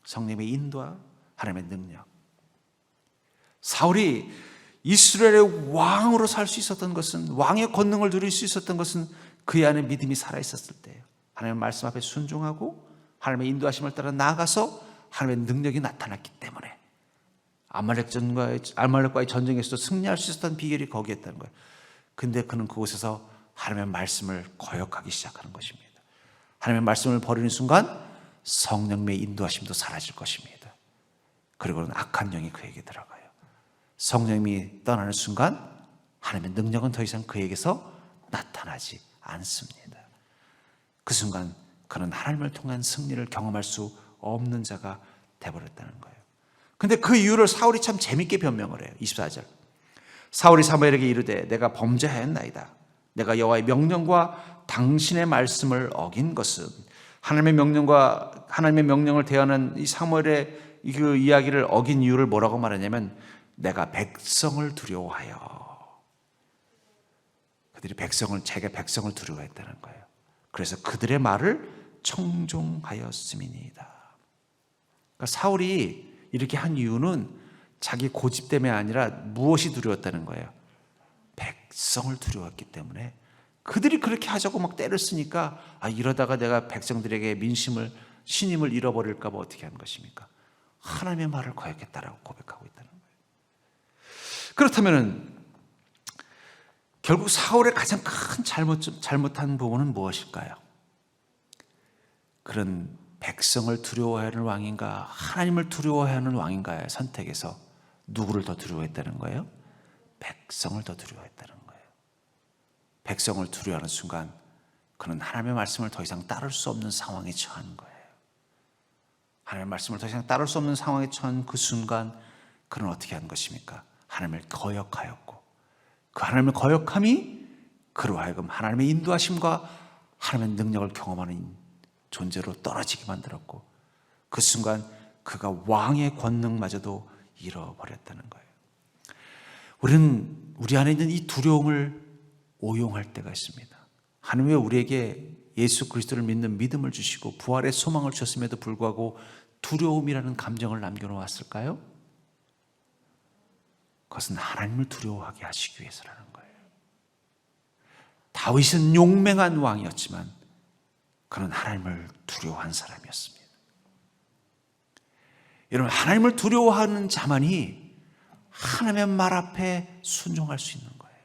성령의 인도와 하나님의 능력. 사울이 이스라엘의 왕으로 살 수 있었던 것은, 왕의 권능을 누릴 수 있었던 것은 그의 안에 믿음이 살아있었을 때예요. 하나님의 말씀 앞에 순종하고 하나님의 인도하심을 따라 나아가서 하나님의 능력이 나타났기 때문에 아말렉과의 전쟁에서도 승리할 수 있었던 비결이 거기에 있다는 거예요. 근데 그는 그곳에서 하나님의 말씀을 거역하기 시작하는 것입니다. 하나님의 말씀을 버리는 순간 성령의 인도하심도 사라질 것입니다. 그리고는 악한 영이 그에게 들어가요. 성령이 떠나는 순간 하나님의 능력은 더 이상 그에게서 나타나지 않습니다. 그 순간 그는 하나님을 통한 승리를 경험할 수 없는 자가 되어버렸다는 거예요. 근데 그 이유를 사울이 참 재밌게 변명을 해요. 24절. 사울이 사무엘에게 이르되 내가 범죄하였나이다. 내가 여호와의 명령과 당신의 말씀을 어긴 것은, 하나님의 명령을 대하는 이 사무엘의 그 이야기를 어긴 이유를 뭐라고 말하냐면, 내가 백성을 두려워하여. 그들이 자기가 백성을 두려워했다는 거예요. 그래서 그들의 말을 청종하였음이니이다. 그러니까 사울이 이렇게 한 이유는 자기 고집 때문에 아니라 무엇이 두려웠다는 거예요? 백성을 두려웠기 때문에. 그들이 그렇게 하자고 막 때를 쓰니까, 이러다가 내가 백성들에게 신임을 잃어버릴까 봐 어떻게 하는 것입니까? 하나님의 말을 거역했다라고 고백하고 있다는 거예요. 그렇다면 결국 사울의 가장 큰 잘못한 부분은 무엇일까요? 그런 백성을 두려워하는 왕인가, 하나님을 두려워하는 왕인가의 선택에서 누구를 더 두려워했다는 거예요? 백성을 더 두려워했다는 거예요. 백성을 두려워하는 순간 그는 하나님의 말씀을 더 이상 따를 수 없는 상황에 처한 거예요. 하나님의 말씀을 더 이상 따를 수 없는 상황에 처한 그 순간 그는 어떻게 한 것입니까? 하나님을 거역하였고, 그 하나님의 거역함이 그로 하여금 하나님의 인도하심과 하나님의 능력을 경험하는 존재로 떨어지게 만들었고, 그 순간 그가 왕의 권능마저도 잃어버렸다는 거예요. 우리는 우리 안에 있는 이 두려움을 오용할 때가 있습니다. 하나님이 우리에게 예수 그리스도를 믿는 믿음을 주시고 부활의 소망을 주셨음에도 불구하고 두려움이라는 감정을 남겨놓았을까요? 그것은 하나님을 두려워하게 하시기 위해서라는 거예요. 다윗은 용맹한 왕이었지만 그는 하나님을 두려워한 사람이었습니다. 여러분, 하나님을 두려워하는 자만이 하나님의 말 앞에 순종할 수 있는 거예요.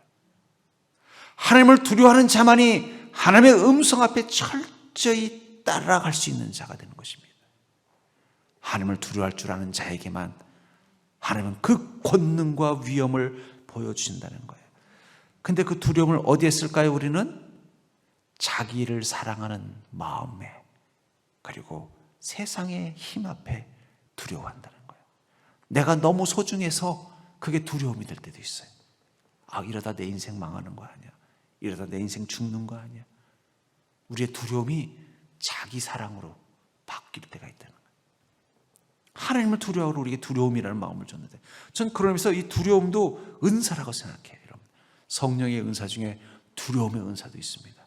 하나님을 두려워하는 자만이 하나님의 음성 앞에 철저히 따라갈 수 있는 자가 되는 것입니다. 하나님을 두려워할 줄 아는 자에게만 하나님은 그 권능과 위엄을 보여주신다는 거예요. 근데 그 두려움을 어디에 쓸까요? 우리는 자기를 사랑하는 마음에, 그리고 세상의 힘 앞에 두려워한다는 거예요. 내가 너무 소중해서 그게 두려움이 될 때도 있어요. 이러다 내 인생 망하는 거 아니야? 이러다 내 인생 죽는 거 아니야? 우리의 두려움이 자기 사랑으로 바뀔 때가 있다는 거예요. 하나님을 두려워하고 우리에게 두려움이라는 마음을 줬는데, 전 그러면서 이 두려움도 은사라고 생각해요. 여러분, 성령의 은사 중에 두려움의 은사도 있습니다.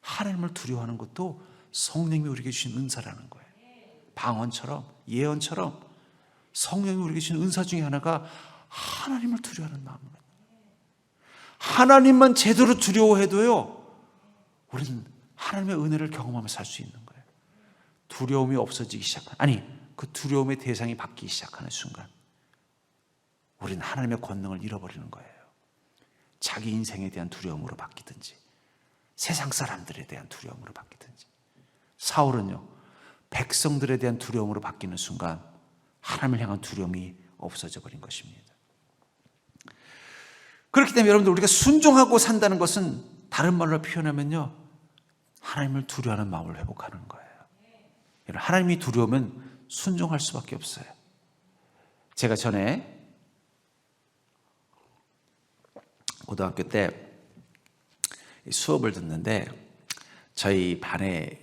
하나님을 두려워하는 것도 성령이 우리에게 주신 은사라는 거예요. 방언처럼, 예언처럼 성령이 우리에게 주신 은사 중에 하나가 하나님을 두려워하는 마음입니다. 하나님만 제대로 두려워해도요, 우리는 하나님의 은혜를 경험하며 살 수 있는 거예요. 두려움이 없어지기 시작한, 아니 그 두려움의 대상이 바뀌기 시작하는 순간 우리는 하나님의 권능을 잃어버리는 거예요. 자기 인생에 대한 두려움으로 바뀌든지 세상 사람들에 대한 두려움으로 바뀌든지. 사울은요, 백성들에 대한 두려움으로 바뀌는 순간 하나님을 향한 두려움이 없어져 버린 것입니다. 그렇기 때문에 여러분들, 우리가 순종하고 산다는 것은 다른 말로 표현하면요, 하나님을 두려워하는 마음을 회복하는 거예요. 하나님이 두려우면 순종할 수밖에 없어요. 제가 전에 고등학교 때 수업을 듣는데 저희 반에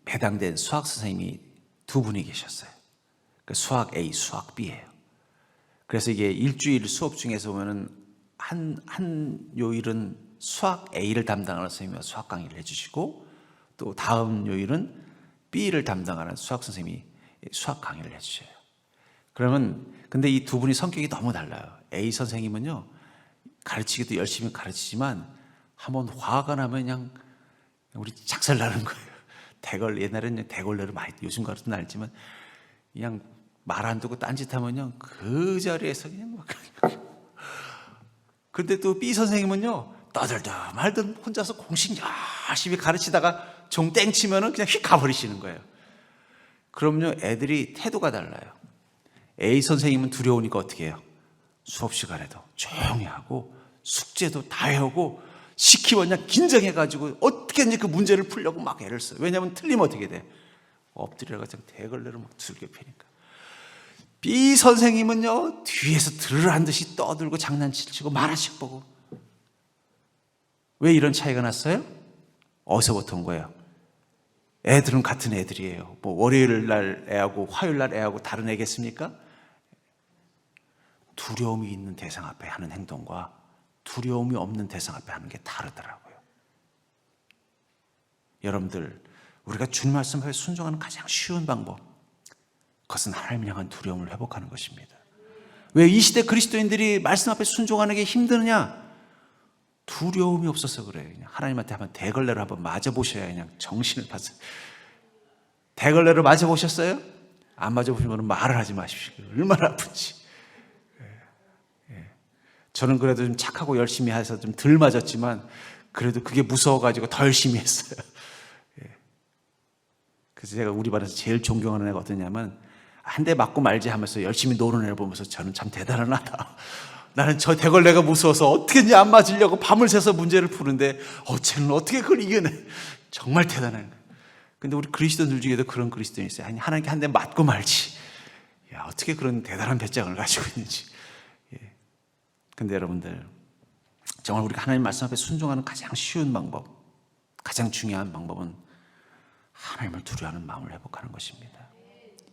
배당된 수학 선생님이 두 분이 계셨어요. 수학 A, 수학 B예요. 그래서 이게 일주일 수업 중에서 보면은 한 요일은 수학 A를 담당하는 선생님이 수학 강의를 해주시고, 또 다음 요일은 B를 담당하는 수학 선생님이 수학 강의를 해주셔요. 그러면 근데 이 두 분이 성격이 너무 달라요. A 선생님은요, 가르치기도 열심히 가르치지만 한번 화가 나면 그냥 우리 작살 나는 거예요. 옛날에는 대걸레로 많이, 요즘 같은 날 알지만 그냥 말 안 듣고 딴짓하면요 그 자리에서 그냥 막. 근데 또 B 선생님은요, 떠들든 말든 혼자서 공식 열심히 가르치다가 종 땡치면은 그냥 휙 가버리시는 거예요. 그럼요, 애들이 태도가 달라요. A 선생님은 두려우니까 어떻게 해요? 수업 시간에도 조용히 하고 숙제도 다 해오고 시키면 그냥 긴장해가지고 어떻게든지 그 문제를 풀려고 막 애를 써요. 왜냐하면 틀리면 어떻게 돼? 엎드려가지고 대걸레로 막 두들겨 패니까. B 선생님은요, 뒤에서 들으란 듯이 떠들고 장난치고 만화책 보고. 왜 이런 차이가 났어요? 어디서부터 온 거예요? 애들은 같은 애들이에요. 뭐 월요일 날 애하고 화요일 날 애하고 다른 애겠습니까? 두려움이 있는 대상 앞에 하는 행동과 두려움이 없는 대상 앞에 하는 게 다르더라고요. 여러분들, 우리가 주님 말씀에 순종하는 가장 쉬운 방법, 그것은 하나님을 향한 두려움을 회복하는 것입니다. 왜 이 시대 그리스도인들이 말씀 앞에 순종하는 게 힘드느냐? 두려움이 없어서 그래요. 그냥 하나님한테 한번 대걸레로 한번 맞아보셔야 그냥 정신을 받아요. 대걸레로 맞아보셨어요? 안 맞아보시면 말을 하지 마십시오. 얼마나 아픈지. 저는 그래도 좀 착하고 열심히 해서 좀 덜 맞았지만 그래도 그게 무서워가지고 더 열심히 했어요. 그래서 제가 우리 반에서 제일 존경하는 애가 어떠냐면, 한 대 맞고 말지 하면서 열심히 노는 애를 보면서 저는 참 대단한 아다. 나는 저 대걸레가 무서워서 어떻게든지 안 맞으려고 밤을 새서 문제를 푸는데 쟤는 어떻게 그걸 이겨내. 정말 대단한 거예요. 근데 우리 그리스도인들 중에도 그런 그리스도인이 있어요. 아니, 하나님께 한 대 맞고 말지. 야, 어떻게 그런 대단한 배짱을 가지고 있는지. 근데 여러분들, 정말 우리가 하나님 말씀 앞에 순종하는 가장 쉬운 방법, 가장 중요한 방법은 하나님을 두려워하는 마음을 회복하는 것입니다.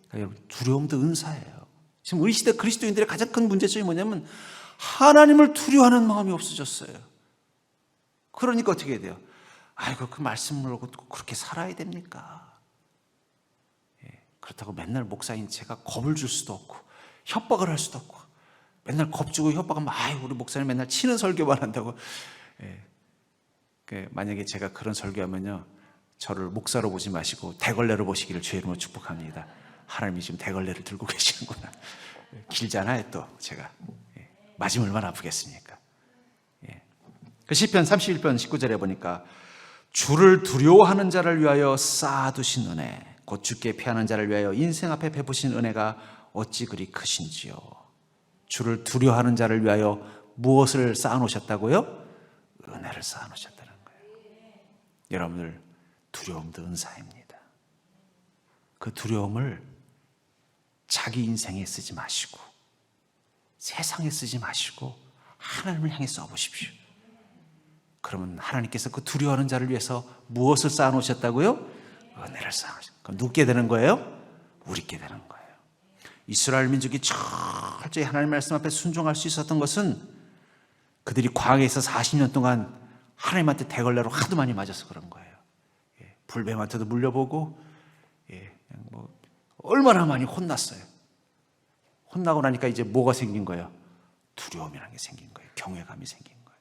그러니까 여러분, 두려움도 은사예요. 지금 우리 시대 그리스도인들의 가장 큰 문제점이 뭐냐면 하나님을 두려워하는 마음이 없어졌어요. 그러니까 어떻게 해야 돼요? 아이고, 그 말씀을 듣고 그렇게 살아야 됩니까? 그렇다고 맨날 목사인 제가 겁을 줄 수도 없고 협박을 할 수도 없고, 맨날 겁주고 협박하면 우리 목사님 맨날 치는 설교만 한다고. 만약에 제가 그런 설교하면요, 저를 목사로 보지 마시고 대걸레로 보시기를 주의 이름으로 축복합니다. 하나님이 지금 대걸레를 들고 계시는구나. 길잖아요. 또 제가 맞으면 얼마나 아프겠습니까? 그 시편 31편 19절에 보니까 주를 두려워하는 자를 위하여 쌓아두신 은혜, 곧 주께 피하는 자를 위하여 인생 앞에 베푸신 은혜가 어찌 그리 크신지요. 주를 두려워하는 자를 위하여 무엇을 쌓아놓으셨다고요? 은혜를 쌓아놓으셨다는 거예요. 여러분들, 두려움도 은사입니다. 그 두려움을 자기 인생에 쓰지 마시고 세상에 쓰지 마시고 하나님을 향해 써보십시오. 그러면 하나님께서 그 두려워하는 자를 위해서 무엇을 쌓아놓으셨다고요? 은혜를 쌓아놓으셨어요. 그럼 누구께 되는 거예요? 우리께 되는 거예요. 이스라엘 민족이 철저히 하나님 말씀 앞에 순종할 수 있었던 것은 그들이 광야에서 40년 동안 하나님한테 대걸레로 하도 많이 맞아서 그런 거예요. 불뱀한테도 물려보고, 얼마나 많이 혼났어요. 혼나고 나니까 이제 뭐가 생긴 거예요? 두려움이라는 게 생긴 거예요. 경외감이 생긴 거예요.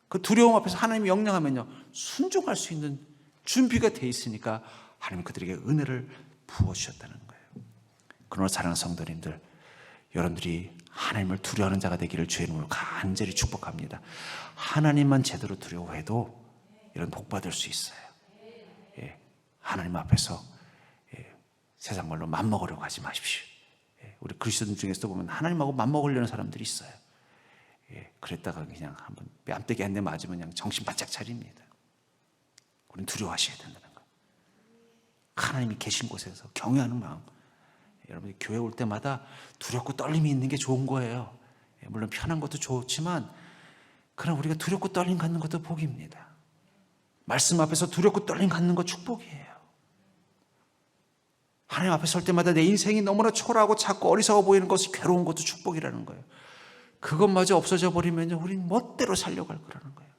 그 두려움 앞에서 하나님이 명령하면요, 순종할 수 있는 준비가 돼 있으니까 하나님 그들에게 은혜를 부어주셨다는 거예요. 그러나 사랑하는 성도님들, 여러분들이 하나님을 두려워하는 자가 되기를 주의 이름으로 간절히 축복합니다. 하나님만 제대로 두려워해도 이런 복 받을 수 있어요. 예, 하나님 앞에서 세상 말로 맘먹으려고 하지 마십시오. 우리 그리스도인 중에서도 보면 하나님하고 맘먹으려는 사람들이 있어요. 그랬다가 그냥 한번 뺨때기 한 대 맞으면 그냥 정신 바짝 차립니다. 우리는 두려워하셔야 된다는 거예요. 하나님이 계신 곳에서 경외하는 마음. 여러분이 교회 올 때마다 두렵고 떨림이 있는 게 좋은 거예요. 물론 편한 것도 좋지만 그러나 우리가 두렵고 떨림 갖는 것도 복입니다. 말씀 앞에서 두렵고 떨림 갖는 것 축복이에요. 하나님 앞에 설 때마다 내 인생이 너무나 초라하고 작고 어리석어 보이는 것이 괴로운 것도 축복이라는 거예요. 그것마저 없어져 버리면 우린 멋대로 살려고 할 거라는 거예요.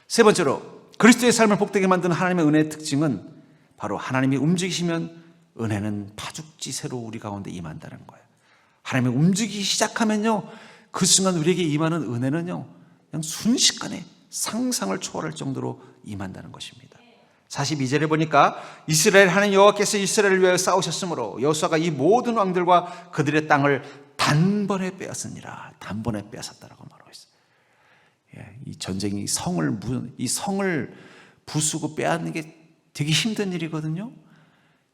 세 번째로 그리스도의 삶을 복되게 만드는 하나님의 은혜의 특징은 바로 하나님이 움직이시면 은혜는 파죽지세로 우리 가운데 임한다는 거예요. 하나님이 움직이기 시작하면요, 그 순간 우리에게 임하는 은혜는요, 그냥 순식간에 상상을 초월할 정도로 임한다는 것입니다. 42절에 보니까 이스라엘 하나님 여호와께서 이스라엘을 위하여 싸우셨으므로 여호수아가 이 모든 왕들과 그들의 땅을 단번에 빼앗으니라. 단번에 빼앗았다라고 말하고 있어요. 이 전쟁이 이 성을 부수고 빼앗는 게 되게 힘든 일이거든요.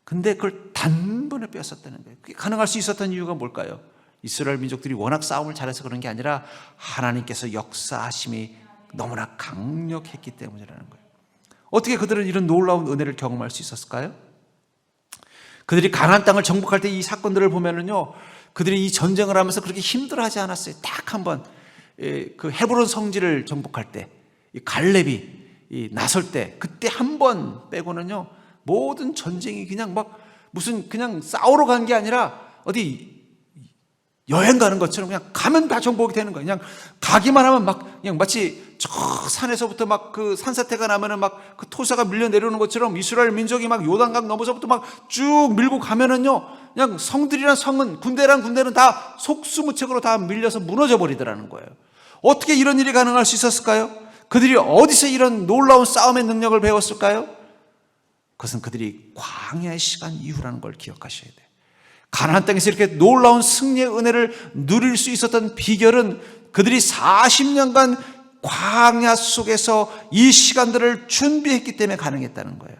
근데 그걸 단번에 빼앗았다는 거예요. 그게 가능할 수 있었던 이유가 뭘까요? 이스라엘 민족들이 워낙 싸움을 잘해서 그런 게 아니라 하나님께서 역사하심이 너무나 강력했기 때문이라는 거예요. 어떻게 그들은 이런 놀라운 은혜를 경험할 수 있었을까요? 그들이 가나안 땅을 정복할 때 이 사건들을 보면은요, 그들이 이 전쟁을 하면서 그렇게 힘들어하지 않았어요. 딱 한번 그 헤브론 성지를 정복할 때, 이 갈렙이 나설 때, 그때 한 번 빼고는요, 모든 전쟁이 그냥 막 무슨 그냥 싸우러 간 게 아니라 어디 여행 가는 것처럼 그냥 가면 다 정복이 되는 거예요. 그냥 가기만 하면 막 그냥 마치 저 산에서부터 막 그 산사태가 나면은 막 그 토사가 밀려 내려오는 것처럼 이스라엘 민족이 막 요단강 넘어서부터 막 쭉 밀고 가면은요, 그냥 성들이란 성은 군대란 군대는 다 속수무책으로 다 밀려서 무너져 버리더라는 거예요. 어떻게 이런 일이 가능할 수 있었을까요? 그들이 어디서 이런 놀라운 싸움의 능력을 배웠을까요? 그것은 그들이 광야의 시간 이후라는 걸 기억하셔야 돼요. 가나안 땅에서 이렇게 놀라운 승리의 은혜를 누릴 수 있었던 비결은 그들이 40년간 광야 속에서 이 시간들을 준비했기 때문에 가능했다는 거예요.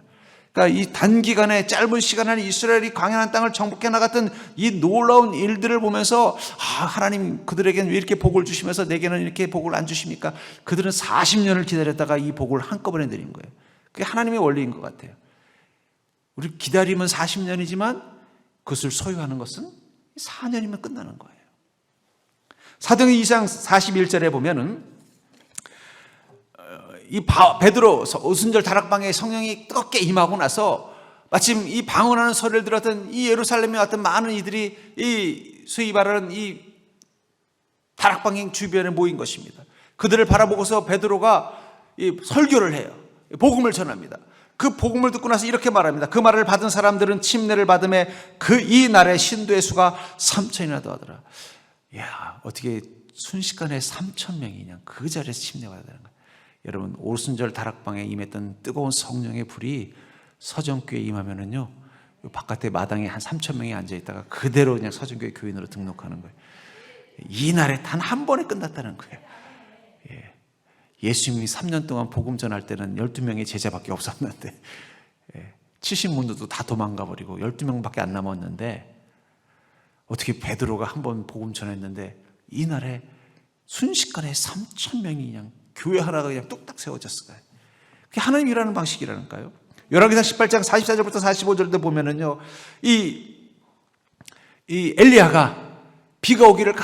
그러니까 이 단기간에 짧은 시간 안에 이스라엘이 광야한 땅을 정복해 나갔던 이 놀라운 일들을 보면서 하나님 그들에게는 왜 이렇게 복을 주시면서 내게는 이렇게 복을 안 주십니까? 그들은 40년을 기다렸다가 이 복을 한꺼번에 드린 거예요. 그게 하나님의 원리인 것 같아요. 우리 기다림은 40년이지만 그것을 소유하는 것은 4년이면 끝나는 거예요. 사도행전 2장 41절에 보면은 이 베드로 오순절 다락방에 성령이 뜨겁게 임하고 나서 마침 이 방언하는 소리를 들었던 이 예루살렘에 왔던 많은 이들이 이 소위 말하는 이 다락방 주변에 모인 것입니다. 그들을 바라보고서 베드로가 이 설교를 해요. 복음을 전합니다. 그 복음을 듣고 나서 이렇게 말합니다. 그 말을 받은 사람들은 침례를 받음에 이 날에 신도의 수가 3,000이나 더하더라. 이야, 어떻게 순식간에 3,000명이 그냥 그 자리에서 침례가 되는 거예요. 여러분, 오순절 다락방에 임했던 뜨거운 성령의 불이 서정교회에 임하면은요, 바깥에 마당에 한 3,000명이 앉아있다가 그대로 그냥 서정교회 교인으로 등록하는 거예요. 이 날에 단 한 번에 끝났다는 거예요. 예수님이 3년 동안 복음 전할 때는 12명의 제자밖에 없었는데 70문도도 다 도망가 버리고 12명밖에 안 남았는데 어떻게 베드로가 한 번 복음 전했는데 이날에 순식간에 3,000명이 그냥 교회 하나가 그냥 뚝딱 세워졌을까요? 그게 하나님 일하는 방식이라니까요. 열왕기상 18장 44절부터 45절도 보면은요, 이 엘리야가 비가 오기를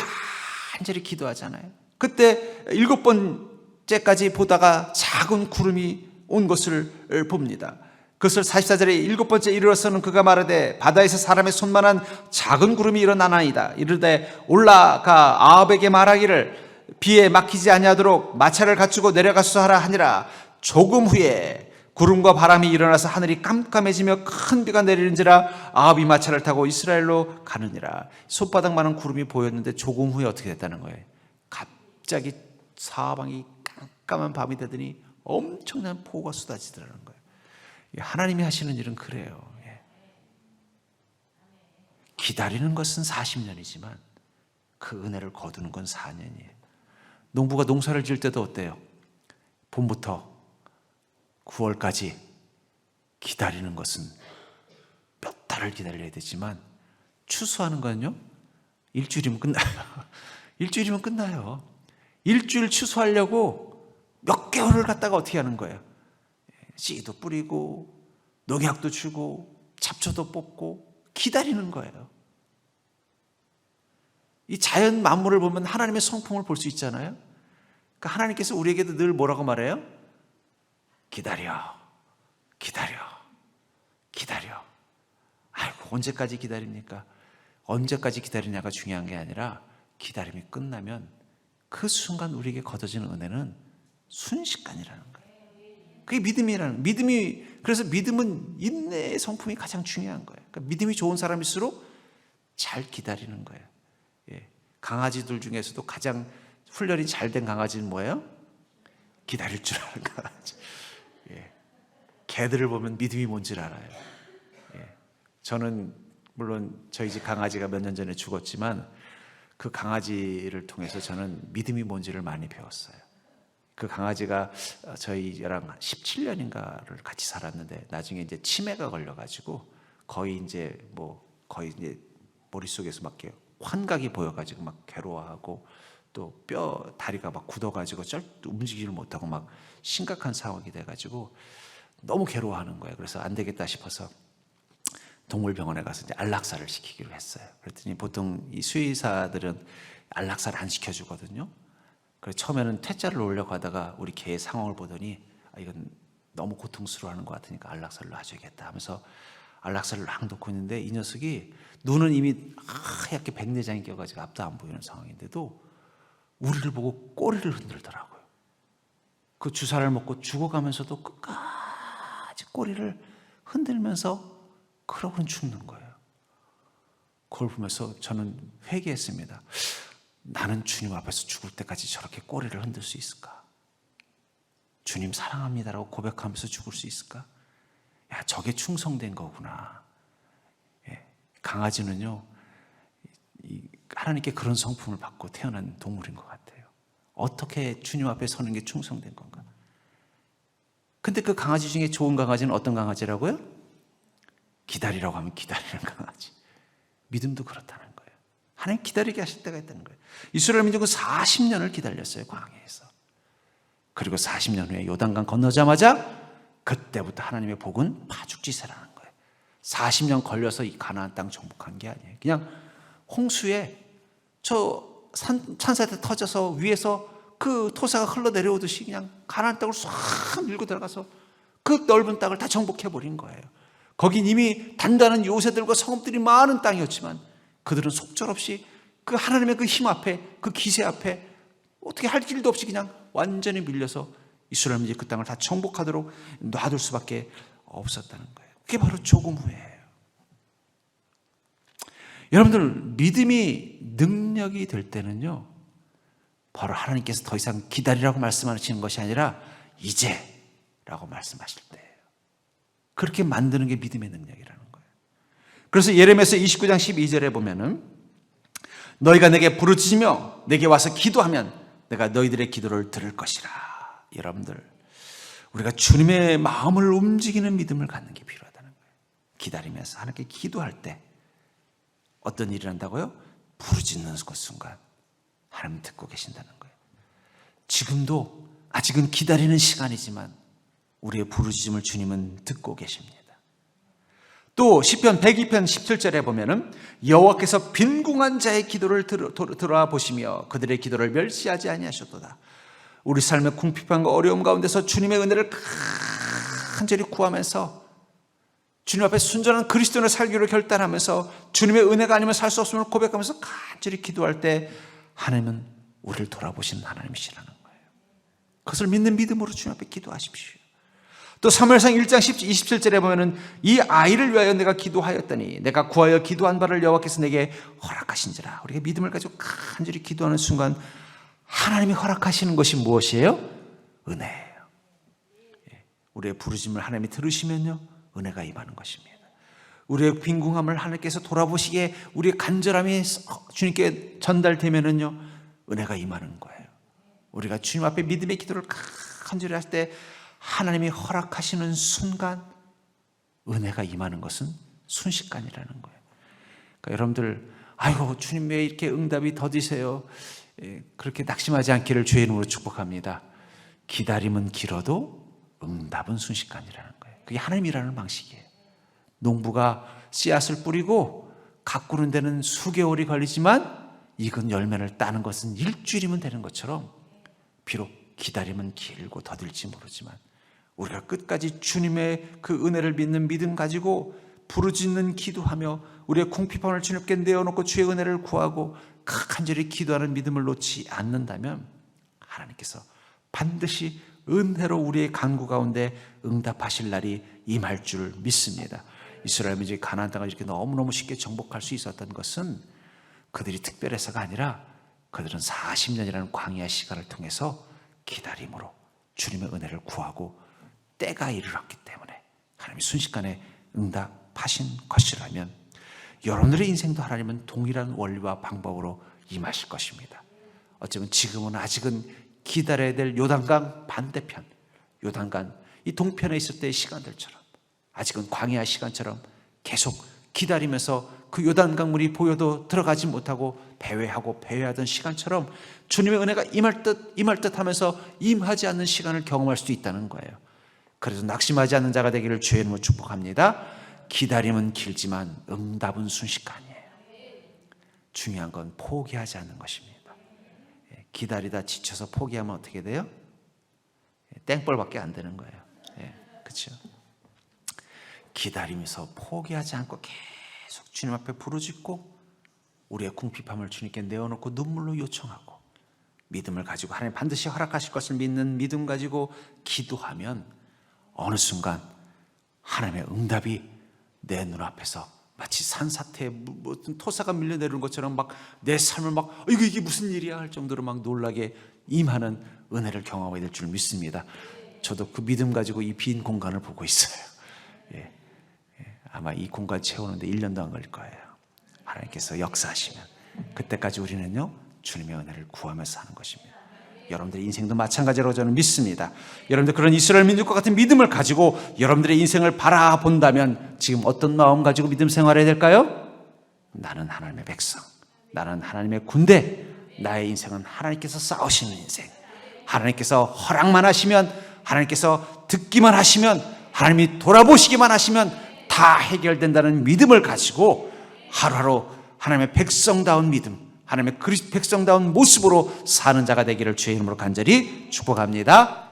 간절히 기도하잖아요. 그때 7번째까지 보다가 작은 구름이 온 것을 봅니다. 그것을 44절에 7번째 이르러서는 그가 말하되 바다에서 사람의 손만한 작은 구름이 일어나나이다. 이르되 올라가 아합에게 말하기를 비에 막히지 아니하도록 마차를 갖추고 내려가소서 하라 하니라. 조금 후에 구름과 바람이 일어나서 하늘이 깜깜해지며 큰 비가 내리는지라. 아합이 마차를 타고 이스라엘로 가느니라. 손바닥만한 구름이 보였는데 조금 후에 어떻게 됐다는 거예요? 갑자기 사방이 깜깜한 밤이 되더니 엄청난 폭우가 쏟아지더라는 거예요. 하나님이 하시는 일은 그래요. 기다리는 것은 40년이지만 그 은혜를 거두는 건 4년이에요. 농부가 농사를 지을 때도 어때요? 봄부터 9월까지 기다리는 것은 몇 달을 기다려야 되지만 추수하는 건요, 일주일이면 끝나요. 일주일이면 끝나요. 일주일 추수하려고 몇 개월을 갖다가 어떻게 하는 거예요? 씨도 뿌리고 농약도 주고 잡초도 뽑고 기다리는 거예요. 이 자연 만물을 보면 하나님의 성품을 볼 수 있잖아요. 그러니까 하나님께서 우리에게도 늘 뭐라고 말해요? 기다려, 기다려, 기다려. 아이고, 언제까지 기다립니까? 언제까지 기다리냐가 중요한 게 아니라 기다림이 끝나면 그 순간 우리에게 거둬지는 은혜는 순식간이라는 거예요. 그게 믿음이. 그래서 믿음은 인내의 성품이 가장 중요한 거예요. 그러니까 믿음이 좋은 사람일수록 잘 기다리는 거예요. 강아지들 중에서도 가장 훈련이 잘 된 강아지는 뭐예요? 기다릴 줄 아는 강아지. 개들을 보면 믿음이 뭔지를 알아요. 저는 물론 저희 집 강아지가 몇 년 전에 죽었지만 그 강아지를 통해서 저는 믿음이 뭔지를 많이 배웠어요. 그 강아지가 저희랑 17년인가를 같이 살았는데 나중에 이제 치매가 걸려가지고 거의 이제 머릿속에서 막 환각이 보여가지고 막 괴로워하고 또 뼈 다리가 막 굳어가지고 움직이지를 못하고 막 심각한 상황이 돼가지고 너무 괴로워하는 거예요. 그래서 안 되겠다 싶어서 동물병원에 가서 이제 안락사를 시키기로 했어요. 그랬더니 보통 이 수의사들은 안락사를 안 시켜주거든요. 그래서 처음에는 퇴짜를 놓으려고 하다가 우리 개의 상황을 보더니 이건 너무 고통스러워하는 것 같으니까 안락사를 놔줘야겠다 하면서 안락사를 막 놓고 있는데 이 녀석이 눈은 이미 하얗게 백내장이 껴가지고 앞도 안 보이는 상황인데도 우리를 보고 꼬리를 흔들더라고요. 그 주사를 먹고 죽어가면서도 끝까지 꼬리를 흔들면서 그러고는 죽는 거예요. 그걸 보면서 저는 회개했습니다. 나는 주님 앞에서 죽을 때까지 저렇게 꼬리를 흔들 수 있을까? 주님 사랑합니다라고 고백하면서 죽을 수 있을까? 야, 저게 충성된 거구나. 강아지는요, 하나님께 그런 성품을 받고 태어난 동물인 것 같아요. 어떻게 주님 앞에 서는 게 충성된 건가? 근데 그 강아지 중에 좋은 강아지는 어떤 강아지라고요? 기다리라고 하면 기다리는 강아지. 믿음도 그렇다는 거예요. 하나님 기다리게 하실 때가 있다는 거예요. 이스라엘 민족은 40년을 기다렸어요, 광야에서. 그리고 40년 후에 요단강 건너자마자 그때부터 하나님의 복은 파죽지세라는 거예요. 40년 걸려서 이 가나안 땅 정복한 게 아니에요. 그냥 홍수에 저 산사태 터져서 위에서 그 토사가 흘러내려오듯이 그냥 가나안 땅을 싹 밀고 들어가서 그 넓은 땅을 다 정복해버린 거예요. 거긴 이미 단단한 요새들과 성읍들이 많은 땅이었지만 그들은 속절없이 그 하나님의 그 힘 앞에, 그 기세 앞에 어떻게 할 길도 없이 그냥 완전히 밀려서 이스라엘 민족이 그 땅을 다 정복하도록 놔둘 수밖에 없었다는 거예요. 그게 바로 조금 후예요. 여러분들, 믿음이 능력이 될 때는요, 바로 하나님께서 더 이상 기다리라고 말씀하시는 것이 아니라 이제라고 말씀하실 때예요. 그렇게 만드는 게 믿음의 능력이라는 거예요. 그래서 예레미야서 29장 12절에 보면은 너희가 내게 부르짖으며 내게 와서 기도하면 내가 너희들의 기도를 들을 것이라. 여러분들, 우리가 주님의 마음을 움직이는 믿음을 갖는 게 필요하다는 거예요. 기다리면서 하나님께 기도할 때 어떤 일이 난다고요? 부르짖는 그 순간 하나님 듣고 계신다는 거예요. 지금도 아직은 기다리는 시간이지만 우리의 부르짖음을 주님은 듣고 계십니다. 또 시편 102편 17절에 보면은 여호와께서 빈궁한 자의 기도를 들어보시며 그들의 기도를 멸시하지 아니하셨도다. 우리 삶의 궁핍함과 어려움 가운데서 주님의 은혜를 간절히 구하면서 주님 앞에 순전한 그리스도인을 살기로 결단하면서 주님의 은혜가 아니면 살 수 없음을 고백하면서 간절히 기도할 때 하나님은 우리를 돌아보시는 하나님이시라는 거예요. 그것을 믿는 믿음으로 주님 앞에 기도하십시오. 또 사무엘상 1장 27절에 보면은 이 아이를 위하여 내가 기도하였더니 내가 구하여 기도한 바를 여호와께서 내게 허락하신지라. 우리가 믿음을 가지고 간절히 기도하는 순간 하나님이 허락하시는 것이 무엇이에요? 은혜예요. 우리의 부르심을 하나님이 들으시면요, 은혜가 임하는 것입니다. 우리의 빈궁함을 하나님께서 돌아보시기에 우리의 간절함이 주님께 전달되면은요, 은혜가 임하는 거예요. 우리가 주님 앞에 믿음의 기도를 간절히 할 때 하나님이 허락하시는 순간 은혜가 임하는 것은 순식간이라는 거예요. 그러니까 여러분들, 아이고 주님 왜 이렇게 응답이 더디세요? 그렇게 낙심하지 않기를 주의 이름으로 축복합니다. 기다림은 길어도 응답은 순식간이라는 거예요. 그게 하나님이라는 방식이에요. 농부가 씨앗을 뿌리고 가꾸는 데는 수개월이 걸리지만 익은 열매를 따는 것은 일주일이면 되는 것처럼, 비록 기다림은 길고 더딜지 모르지만 우리가 끝까지 주님의 그 은혜를 믿는 믿음 가지고 부르짖는 기도하며 우리의 궁핍함을 주님께 내어놓고 주의 은혜를 구하고 간절히 기도하는 믿음을 놓지 않는다면 하나님께서 반드시 은혜로 우리의 간구 가운데 응답하실 날이 임할 줄 믿습니다. 이스라엘 민족이 가나안 땅을 이렇게 너무너무 쉽게 정복할 수 있었던 것은 그들이 특별해서가 아니라 그들은 40년이라는 광야 시간을 통해서 기다림으로 주님의 은혜를 구하고 때가 이르렀기 때문에 하나님이 순식간에 응답하신 것이라면 여러분들의 인생도 하나님은 동일한 원리와 방법으로 임하실 것입니다. 어쩌면 지금은 아직은 기다려야 될 요단강 반대편, 요단강 이 동편에 있을 때의 시간들처럼, 아직은 광야 시간처럼 계속 기다리면서 그 요단강 물이 보여도 들어가지 못하고 배회하던 시간처럼 주님의 은혜가 임할 듯 하면서 임하지 않는 시간을 경험할 수도 있다는 거예요. 그래서 낙심하지 않는 자가 되기를 주의 이름으로 축복합니다. 기다림은 길지만 응답은 순식간이에요. 중요한 건 포기하지 않는 것입니다. 기다리다 지쳐서 포기하면 어떻게 돼요? 땡벌밖에 안 되는 거예요. 그렇죠? 기다리면서 포기하지 않고 계속 주님 앞에 부르짖고 우리의 궁핍함을 주님께 내어놓고 눈물로 요청하고 믿음을 가지고 하나님 반드시 허락하실 것을 믿는 믿음 가지고 기도하면 어느 순간 하나님의 응답이 내 눈앞에서 마치 산사태에 무슨 토사가 밀려내리는 것처럼 막 내 삶을 막 이게 무슨 일이야 할 정도로 막 놀라게 임하는 은혜를 경험하게 될 줄 믿습니다. 저도 그 믿음 가지고 이 빈 공간을 보고 있어요. 아마 이 공간 채우는데 1년도 안 걸릴 거예요. 하나님께서 역사하시면 그때까지 우리는요 주님의 은혜를 구하면서 사는 것입니다. 여러분들의 인생도 마찬가지라고 저는 믿습니다. 여러분들 그런 이스라엘 민족과 같은 믿음을 가지고 여러분들의 인생을 바라본다면 지금 어떤 마음 가지고 믿음 생활해야 될까요? 나는 하나님의 백성, 나는 하나님의 군대, 나의 인생은 하나님께서 싸우시는 인생, 하나님께서 허락만 하시면, 하나님께서 듣기만 하시면, 하나님이 돌아보시기만 하시면 다 해결된다는 믿음을 가지고 하루하루 하나님의 백성다운 믿음, 하나님의 백성다운 모습으로 사는 자가 되기를 주의 이름으로 간절히 축복합니다.